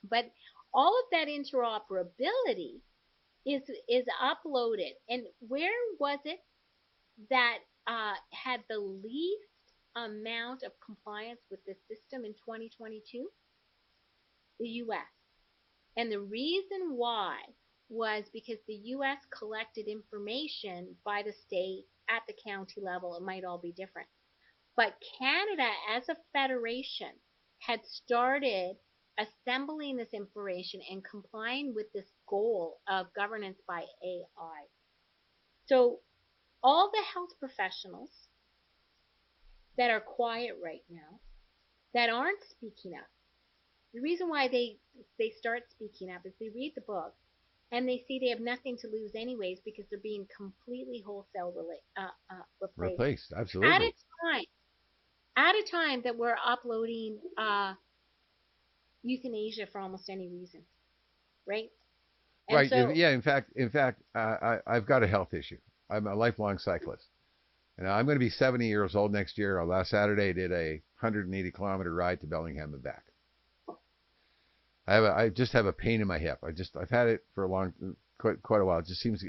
But all of that interoperability is uploaded. And where was it that had the least amount of compliance with this system in 2022? The U.S. And the reason why was because the U.S. collected information by the state at the county level. It might all be different. But Canada, as a federation, had started assembling this information and complying with this goal of governance by AI. So all the health professionals that are quiet right now, that aren't speaking up, the reason why they start speaking up is they read the book and they see they have nothing to lose anyways because they're being completely wholesale replaced. Replaced. At Absolutely. a time, at a time that we're uploading euthanasia for almost any reason, right? And Right. so Yeah. In fact, I've got a health issue. I'm a lifelong cyclist, and I'm going to be 70 years old next year. Last Saturday, I did a 180-kilometer ride to Bellingham and back. I just have a pain in my hip. I've had it for quite a while. It just seems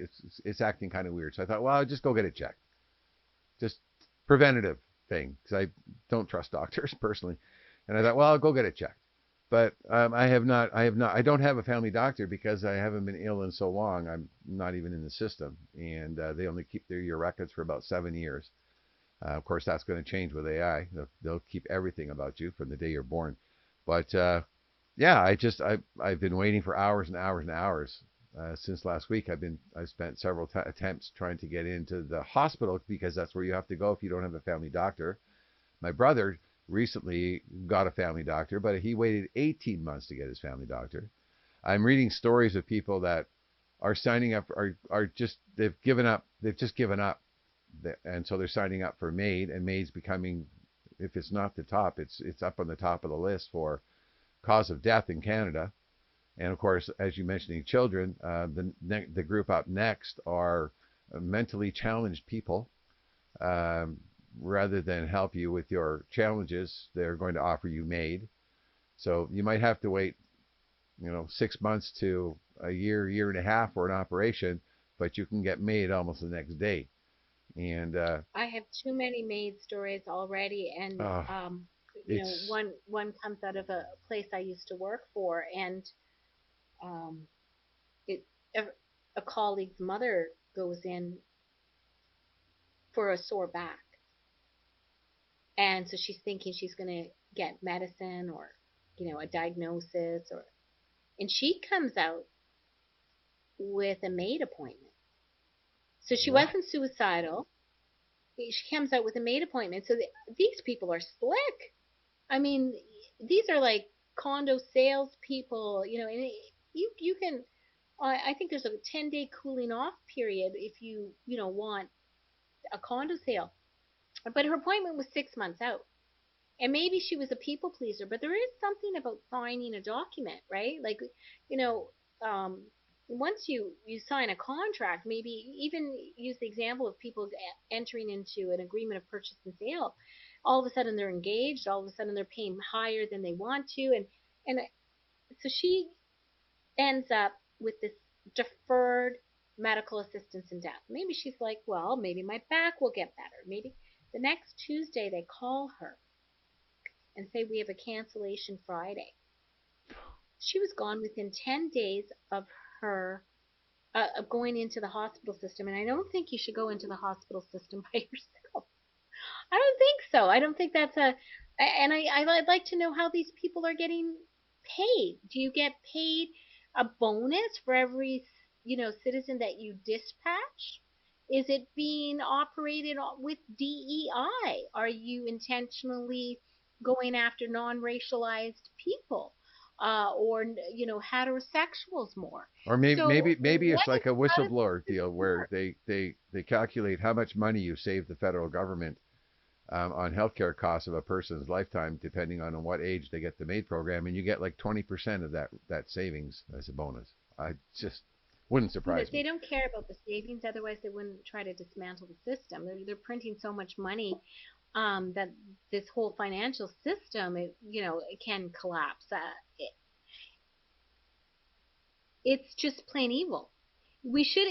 it's acting kind of weird. So I thought, well, I'll just go get it checked. Just preventative thing, because I don't trust doctors personally. And I thought, well, I'll go get it checked. But I don't have a family doctor because I haven't been ill in so long. I'm not even in the system, and they only keep your records for about 7 years. Of course, that's going to change with AI. They'll keep everything about you from the day you're born. But yeah, I've been waiting for hours and hours and hours since last week. I've spent several attempts trying to get into the hospital because that's where you have to go if you don't have a family doctor. My brother recently got a family doctor, but he waited 18 months to get his family doctor. I'm reading stories of people that are signing up, are just, they've given up, and so they're signing up for MAID, and MAID's becoming, if it's not the top, it's up on the top of the list for cause of death in Canada. And of course, as you mentioned, children, the group up next are mentally challenged people. Rather than help you with your challenges, they're going to offer you MAID. So you might have to wait, 6 months to a year and a half for an operation, but you can get MAID almost the next day. And I have too many MAID stories already, and uh, it's one comes out of a place I used to work for, and um, it a colleague's mother goes in for a sore back. And so she's thinking she's going to get medicine or, a diagnosis, and she comes out with a MAID appointment. So she what? wasn't suicidal. She comes out with a MAID appointment. So these people are slick. I mean, these are like condo salespeople, and you can, I think there's a 10-day cooling off period if you want a condo sale. But her appointment was 6 months out. And maybe she was a people pleaser, but there is something about signing a document, right? Like, you know, once you sign a contract, maybe even use the example of people entering into an agreement of purchase and sale. All of a sudden they're engaged. All of a sudden they're paying higher than they want to, and so she ends up with this deferred medical assistance in death. Maybe she's like, well, maybe my back will get better. Maybe the next Tuesday they call her and say we have a cancellation Friday. She was gone within 10 days of her of going into the hospital system. And I don't think you should go into the hospital system by yourself. I don't think so. I don't think that's a. And I'd like to know how these people are getting paid. Do you get paid a bonus for every citizen that you dispatch? Is it being operated with DEI? Are you intentionally going after non-racialized people, or heterosexuals more? Or maybe So it's like a how does whistleblower this deal where work? they calculate how much money you save the federal government on healthcare costs of a person's lifetime, depending on what age they get the MAID program, and you get like 20% of that savings as a bonus. I just wouldn't surprise They me. don't care about the savings, otherwise they wouldn't try to dismantle the system. They're printing so much money, that this whole financial system, it can collapse. It's just plain evil. We should,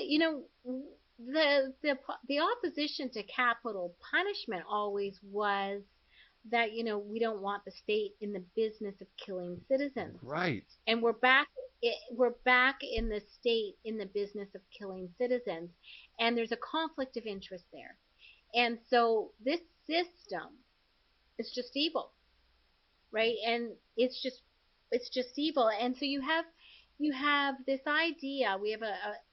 the opposition to capital punishment always was that we don't want the state in the business of killing citizens, Right. and we're back in the state in the business of killing citizens, and there's a conflict of interest there, and so this system is just evil, right? And it's just evil. And so you have this idea. We have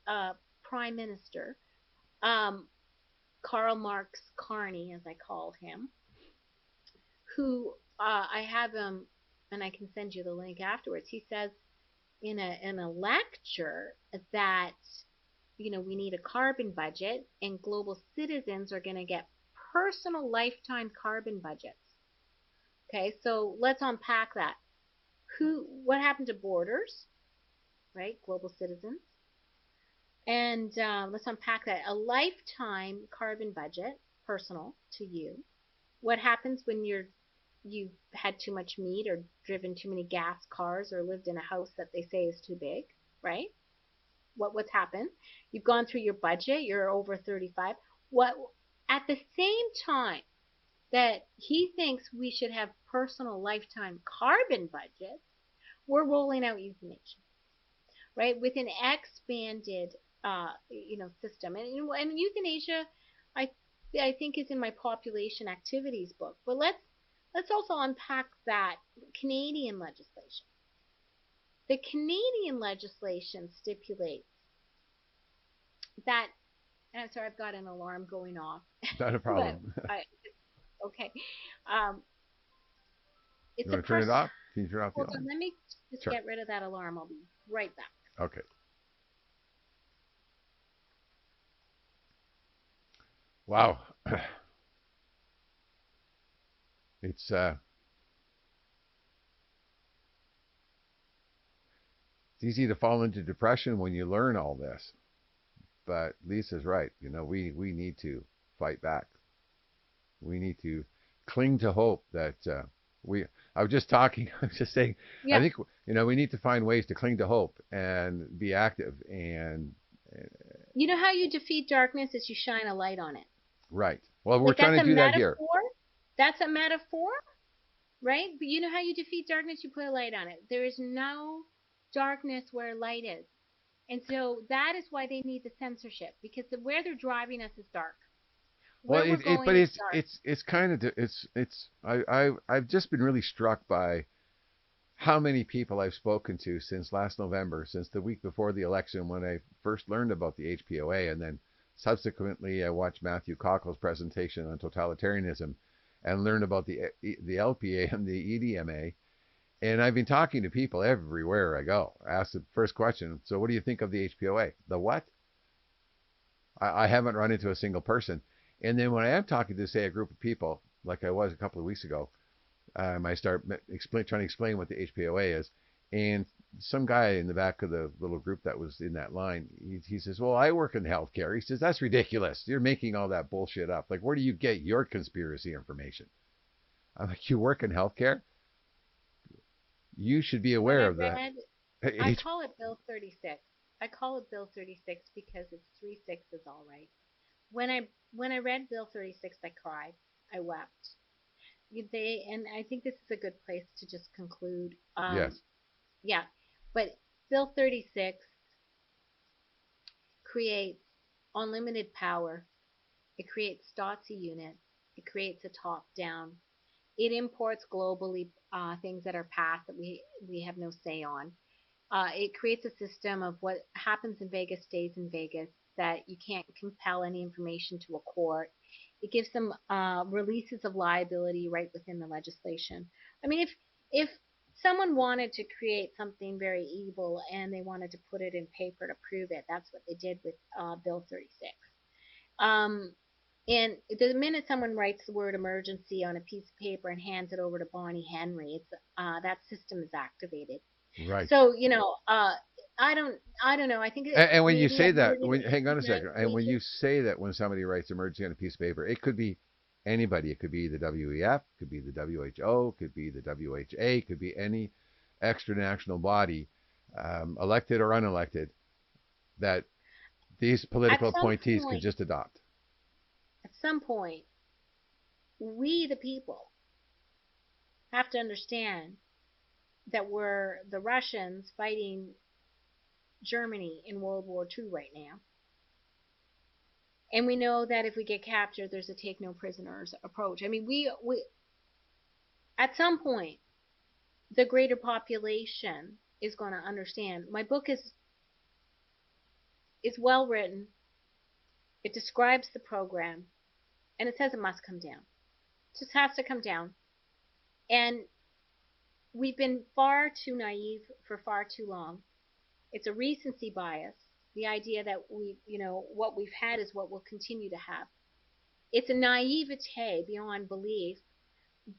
a prime minister, um, Karl Marx Carney, as I call him, who I have him, and I can send you the link afterwards. He says in a lecture that we need a carbon budget, and global citizens are going to get personal lifetime carbon budgets. Okay, so let's unpack that. What happened to borders, right? Global citizens. And let's unpack that. A lifetime carbon budget, personal to you. What happens when you've had too much meat, or driven too many gas cars, or lived in a house that they say is too big, right? What's happened? You've gone through your budget. You're over 35. What At the same time that he thinks we should have personal lifetime carbon budgets, we're rolling out euthanasia, right? With an expanded, system, and euthanasia, I I think is in my population activities book. But let's also unpack that Canadian legislation. The Canadian legislation stipulates that, and I'm sorry, I've got an alarm going off, Not a but problem. I, okay, um, You it's a want to turn it person. off? Can you turn off the Hold on, alarm? let me just Sure. get rid of that alarm. I'll be right back. Okay. Wow. It's it's easy to fall into depression when you learn all this. But Lisa's right. We need to fight back. We need to cling to hope that we. I was just talking. I was just saying. I Yeah. think we need to find ways to cling to hope and be active and You know how you defeat darkness is you shine a light on it. right. Well, we're Like trying that's to a do that here. metaphor. That's a metaphor, right? But you know how you defeat darkness? You put a light on it. There is no darkness where light is. And so that is why they need the censorship, because where they're driving us is dark. Well, Where we're but going is dark. it's kind of it's I've just been really struck by how many people I've spoken to since last November, since the week before the election when I first learned about the HPOA, and then subsequently I watched Matthew Cockle's presentation on totalitarianism and learned about the LPA and the EDMA. And I've been talking to people everywhere I go. Ask the first question, so what do you think of the HPOA? The what? I haven't run into a single person. And then when I am talking to, say, a group of people, like I was a couple of weeks ago, I start trying to explain what the HPOA is. And some guy in the back of the little group that was in that line, he says, well, I work in healthcare. He says, that's ridiculous. You're making all that bullshit up. Like, where do you get your conspiracy information? I'm like, you work in healthcare? You should be When aware I of that. read, I call it Bill 36. I call it Bill 36 because it's 36 is all right. When I read Bill 36, I cried. I wept. And I think this is a good place to just conclude. Yes. Yeah, but Bill 36 creates unlimited power. It creates Stasi units. It creates a top down. It imports globally things that are passed that we have no say on. It creates a system of what happens in Vegas stays in Vegas, that you can't compel any information to a court. It gives them releases of liability right within the legislation. I mean, if someone wanted to create something very evil and they wanted to put it in paper to prove it, that's what they did with Bill 36. Um, and the minute someone writes the word emergency on a piece of paper and hands it over to Bonnie Henry, it's that system is activated. Right. So I don't know. I think And when you maybe say I'm that, living hang on a in an second. And when you say that, when somebody writes emergency on a piece of paper, it could be anybody. It could be the WEF, could be the WHO, could be the WHA, could be any extranational body, elected or unelected, that these at political some appointees can point, just adopt. at some point, we the people have to understand that we're the Russians fighting Germany in World War II right now. And we know that if we get captured, there's a take no prisoners approach. I mean, we at some point, the greater population is going to understand. My book is well written. It describes the program, and it says it must come down. It just has to come down. And we've been far too naive for far too long. It's a recency bias, the idea that what we've had is what we'll continue to have. It's a naivete beyond belief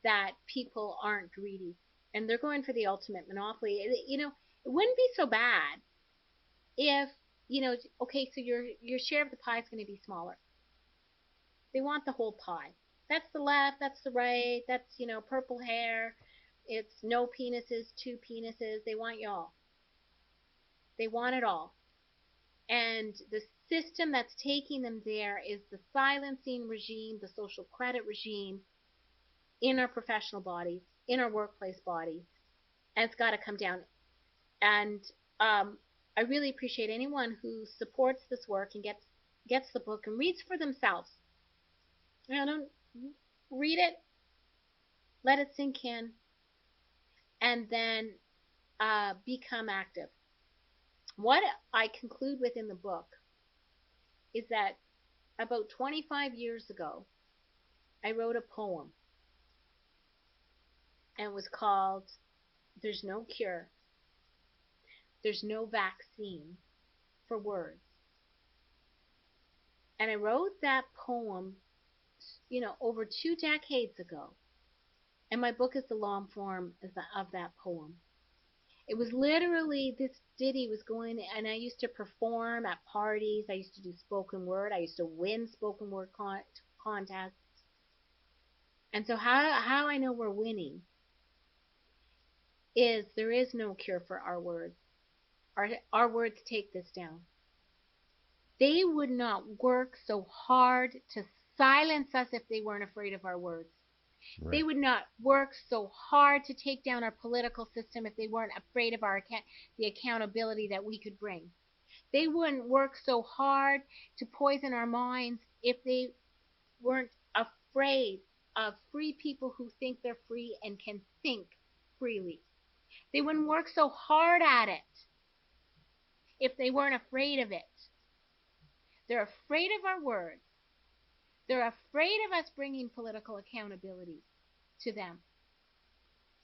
that people aren't greedy and they're going for the ultimate monopoly. It wouldn't be so bad if, okay, so your share of the pie is going to be smaller. They want the whole pie. That's the left, that's the right, that's, purple hair. It's no penises, two penises. They want y'all. They want it all. And the system that's taking them there is the silencing regime, the social credit regime in our professional bodies, in our workplace bodies. And it's got to come down. And I really appreciate anyone who supports this work and gets the book and reads for themselves. Don't read it, let it sink in, and then become active. What I conclude with in the book is that about 25 years ago, I wrote a poem, and it was called There's No Cure, There's No Vaccine for Words. And I wrote that poem, over 2 decades ago. And my book is the long form of that poem. It was literally, this ditty was going, and I used to perform at parties. I used to do spoken word. I used to win spoken word contests. And so how I know we're winning is there is no cure for our words. Our words take this down. They would not work so hard to silence us if they weren't afraid of our words. Right. They would not work so hard to take down our political system if they weren't afraid of the accountability that we could bring. They wouldn't work so hard to poison our minds if they weren't afraid of free people who think they're free and can think freely. They wouldn't work so hard at it if they weren't afraid of it. They're afraid of our words. They're afraid of us bringing political accountability to them.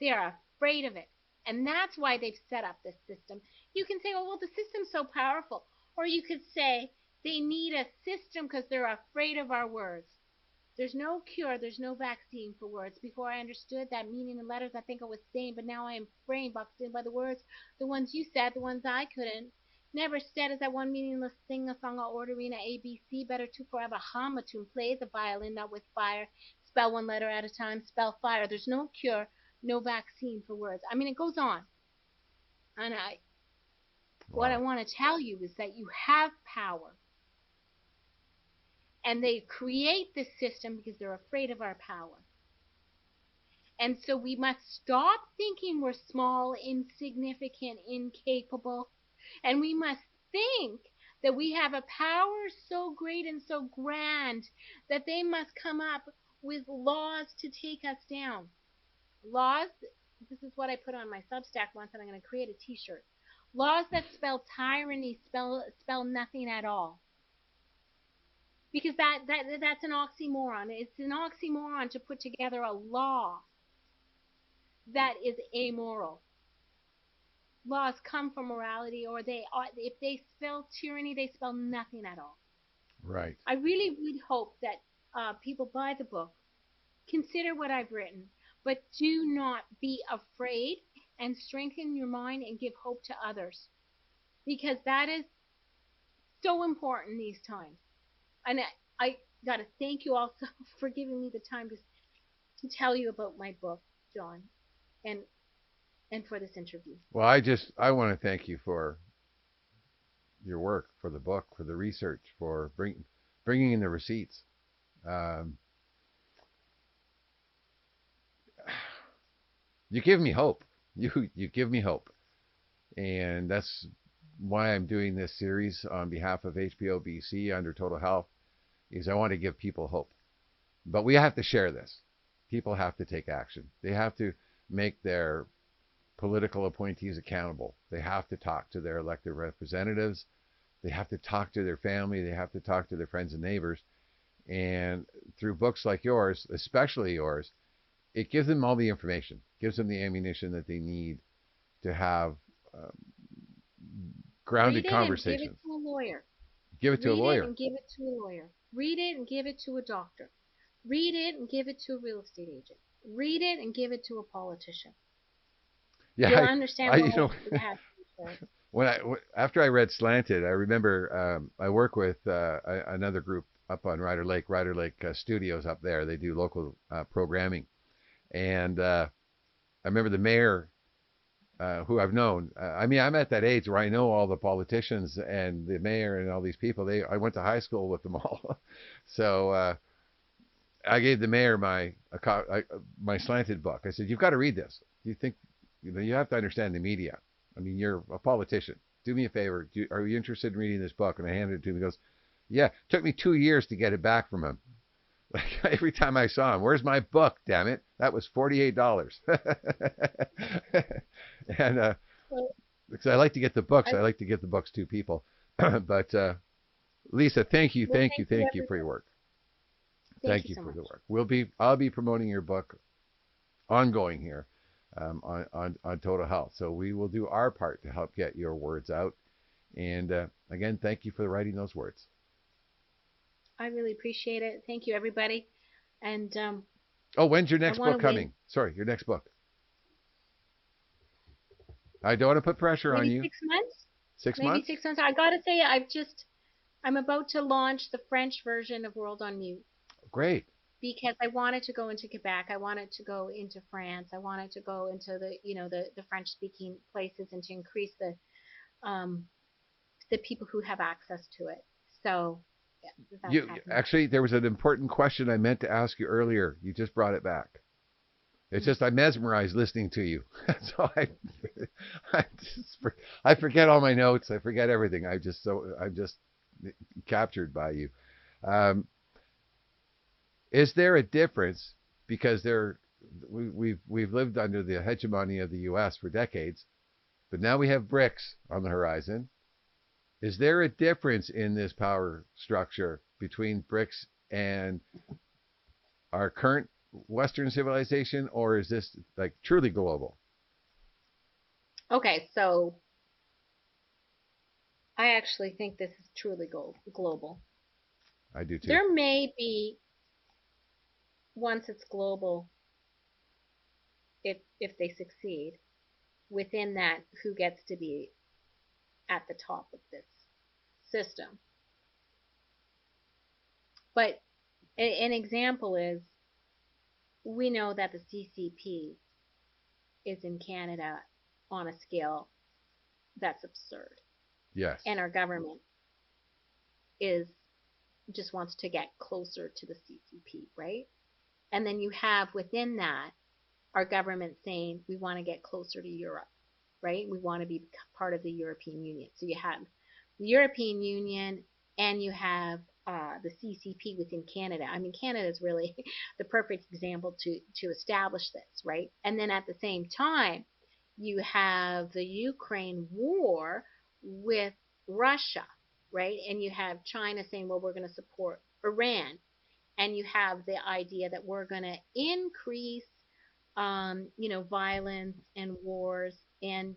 They are afraid of it. And that's why they've set up this system. You can say, oh, well, the system's so powerful. Or you could say they need a system because they're afraid of our words. There's no cure, there's no vaccine for words. Before I understood that meaning in letters, I think I was sane, but now I am framed, boxed in by the words, the ones you said, the ones I couldn't. Never said as that one meaningless thing, a song, a ordering, a ABC, better to forever hum a tune, play the violin, not with fire, spell one letter at a time, spell fire. There's no cure, no vaccine for words. I mean, it goes on. And what I Wow. want to tell you is that you have power. And they create this system because they're afraid of our power. And so we must stop thinking we're small, insignificant, incapable. And we must think that we have a power so great and so grand that they must come up with laws to take us down. Laws, this is what I put on my Substack once, and I'm going to create a t-shirt. Laws that spell tyranny spell nothing at all. Because that's an oxymoron. It's an oxymoron to put together a law that is amoral. Laws come from morality, or if they spell tyranny, they spell nothing at all. Right. I really would hope that people buy the book, consider what I've written, but do not be afraid, and strengthen your mind and give hope to others, because that is so important these times. And I got to thank you also for giving me the time to tell you about my book, John, and for this interview. Well, I want to thank you for your work, for the book, for the research, for bringing in the receipts. Um, you give me hope. You give me hope, and that's why I'm doing this series on behalf of HPOBC under Total Health. Is I want to give people hope, but we have to share this. People have to take action. They have to make their political appointees accountable. They have to talk to their elected representatives. They have to talk to their family. They have to talk to their friends and neighbors. And through books like yours, especially yours, it gives them all the information, gives them the ammunition that they need to have um, grounded Read it and give it conversations. to a lawyer. Give it to a Read it lawyer. and give it to a lawyer. Read it and give it to a doctor. Read it and give it to a real estate agent. Read it and give it to a politician. Yeah, You'll understand you why know, it has to be said. after I read Slanted, I remember I work with another group up on Ryder Lake Studios up there. They do local programming, and I remember the mayor, who I've known. I mean, I'm at that age where I know all the politicians and the mayor and all these people. I went to high school with them all, so I gave the mayor my Slanted book. I said, "You've got to read this. You think you have to understand the media. I mean, you're a politician. Do me a favor. Are you interested in reading this book?" And I handed it to him. He goes, "Yeah." It took me 2 years to get it back from him. Like every time I saw him, "Where's my book? Damn it! That was $48." And because I like to get the books, I like to get the books to people. But Lisa, thank you, Well, thank you for your work. thank Thank you you so for much. the work. I'll be promoting your book ongoing here, on Total Health. So we will do our part to help get your words out. And again, thank you for writing those words. I really appreciate it. Thank you, everybody. And Oh, when's your I next want book to win coming? Sorry, your next book. I don't want to put pressure on maybe you. 6 months. 6 months? 6 months. I got to say, I'm about to launch the French version of World on Mute, Great. because I wanted to go into Quebec. I wanted to go into France. I wanted to go into the French speaking places, and to increase the people who have access to it. So yeah, that's happening. Actually, there was an important question I meant to ask you earlier. You just brought it back. It's just I'm mesmerized listening to you. So I forget all my notes. I forget everything. I'm just captured by you. Um, is there a difference, because we've lived under the hegemony of the U.S. for decades, but now we have BRICS on the horizon. Is there a difference in this power structure between BRICS and our current Western civilization, or is this like truly global? Okay, so I actually think this is truly global. I do too. There may be once it's global, if they succeed, within that, who gets to be at the top of this system. But an example is, we know that the CCP is in Canada on a scale that's absurd. Yes. And our government is just wants to get closer to the CCP, right? And then you have within that our government saying we want to get closer to Europe, right? We want to be part of the European Union. So you have the European Union and you have the CCP within Canada. I mean, Canada is really the perfect example to establish this, right? And then at the same time, you have the Ukraine war with Russia, right? And you have China saying, well, we're going to support Iran. And you have the idea that we're going to increase, violence and wars, and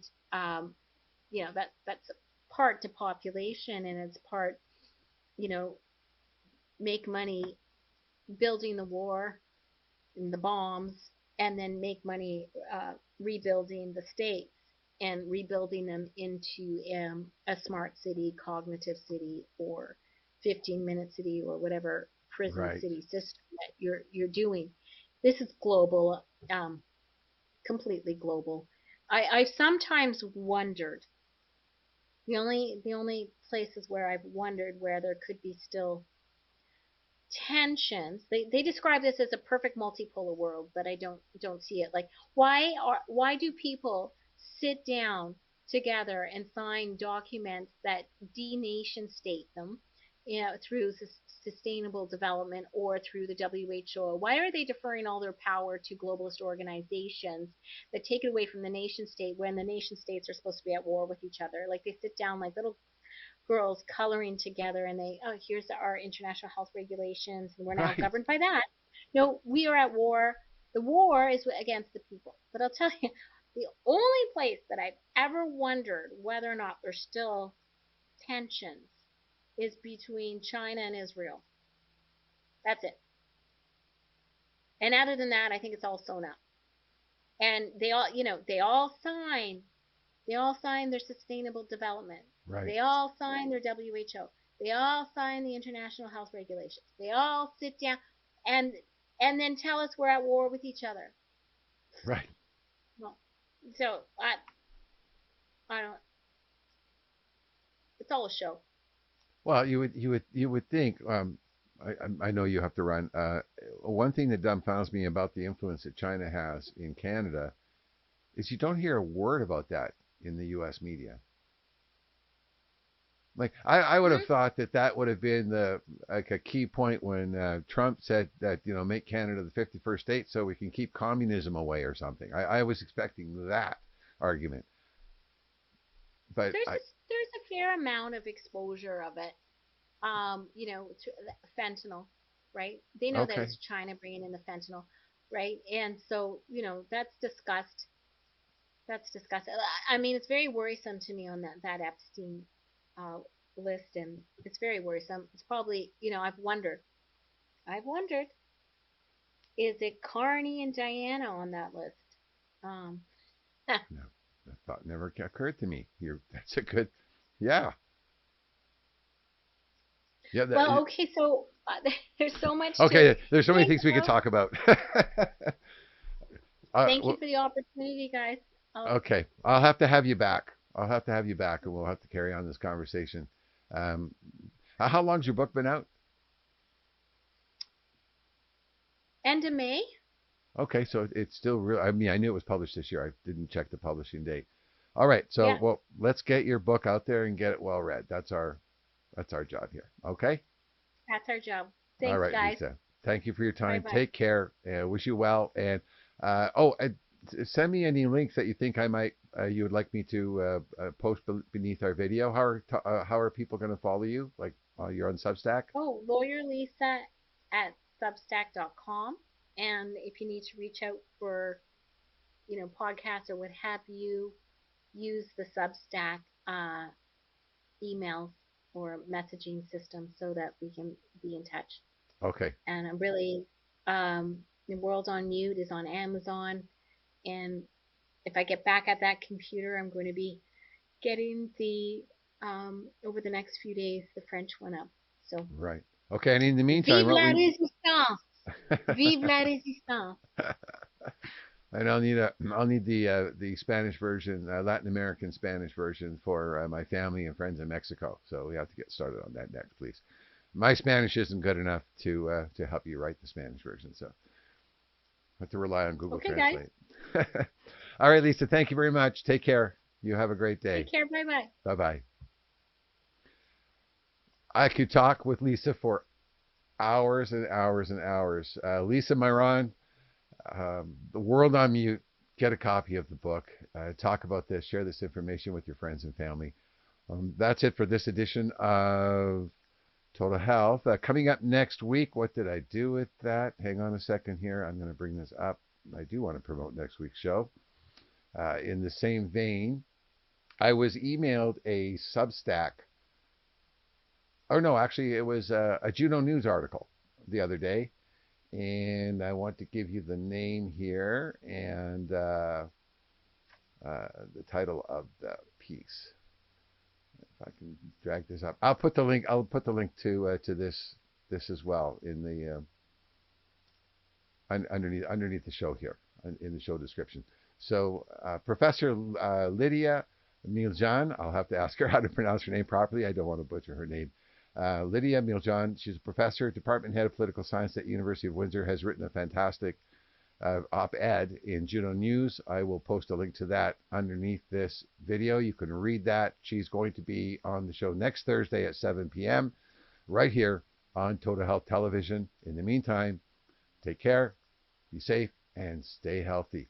that's part to population, and it's part, you know, make money building the war and the bombs, and then make money rebuilding the states and rebuilding them into a smart city, cognitive city, or 15-minute city, or whatever prison Right. city system that you're doing. This is global, completely global. I've sometimes wondered, the only places where I've wondered where there could be still tensions. They describe this as a perfect multipolar world, but I don't see it. Like, why do people sit down together and sign documents that denation state them, through sustainable development or through the WHO? Why are they deferring all their power to globalist organizations that take it away from the nation state when the nation states are supposed to be at war with each other? Like, they sit down like little girls coloring together, and here's our international health regulations, and we're now Right. governed by that. No, we are at war. The war is against the people. But I'll tell you, the only place that I've ever wondered whether or not there's still tensions is between China and Israel. That's it. And other than that, I think it's all sewn up. And they all sign their sustainable development. Right. They all sign their WHO. They all sign the international health regulations. They all sit down and and then tell us we're at war with each other. Right. Well, so I don't. It's all a show. Well, you would think. I know you have to run. One thing that dumbfounds me about the influence that China has in Canada is you don't hear a word about that in the U.S. media. Like I would have Hmm. thought that would have been the like a key point when Trump said that make Canada the 51st state so we can keep communism away or something. I was expecting that argument, but There's a fair amount of exposure of it. To fentanyl, right? They know that okay, it's China bringing in the fentanyl, right? And so, that's discussed. That's discussed. I mean, it's very worrisome to me on that Epstein uh, list, and it's very worrisome. It's probably, I've wondered, is it Carney and Diana on that list? Um, no, that thought never occurred to me. That's a good, yeah, yeah. well, okay, so there's so much to Okay, there's so many think things we could about. talk about. Thank you Well, for the opportunity, guys. okay, I'll have to have you back. I'll have to have you back, and we'll have to carry on this conversation. Um, how long's your book been out? End of May. Okay, so it's still real. I mean, I knew it was published this year. I didn't check the publishing date. All right, so Yeah, well, let's get your book out there and get it well read. That's our job here. Okay. that's our job. All Thanks, right, guys. Lisa. Thank you for your Bye time. bye. Take care. Wish you well. And send me any links that you think you would like me to post beneath our video. How are people going to follow you? Like you're on Substack? Oh, Lawyer Lisa at Substack.com. And if you need to reach out for, podcasts or what have you, use the Substack emails or messaging system so that we can be in touch. Okay. And I'm really The World on Mute is on Amazon. And if I get back at that computer, I'm going to be getting the over the next few days the French one up. So Right. Okay. And in the meantime, vive what la we résistance! Vive la résistance! and I'll need the Spanish version, Latin American Spanish version for my family and friends in Mexico. So we have to get started on that next, please. My Spanish isn't good enough to help you write the Spanish version, so I have to rely on Google Okay, Translate. guys. All right, Lisa. Thank you very much. Take care. You have a great day. Take care. Bye bye. Bye bye. I could talk with Lisa for hours and hours and hours. Lisa Miron, The World on Mute. Get a copy of the book. Talk about this. Share this information with your friends and family. That's it for this edition of Total Health. Coming up next week, what did I do with that? Hang on a second here. I'm going to bring this up. I do want to promote next week's show. In the same vein, I was emailed a Substack. Oh, no, actually, it was a Juno News article the other day. And I want to give you the name here and the title of the piece. If I can drag this up, I'll put the link. I'll put the link to this as well in the underneath the show here in the show description. So Professor Lydia Miljan, I'll have to ask her how to pronounce her name properly. I don't want to butcher her name. Lydia Miljan, she's a professor, department head of political science at University of Windsor, has written a fantastic op-ed in Juno News. I will post a link to that underneath this video. You can read that. She's going to be on the show next Thursday at 7 p.m. right here on Total Health Television. In the meantime, take care, be safe, and stay healthy.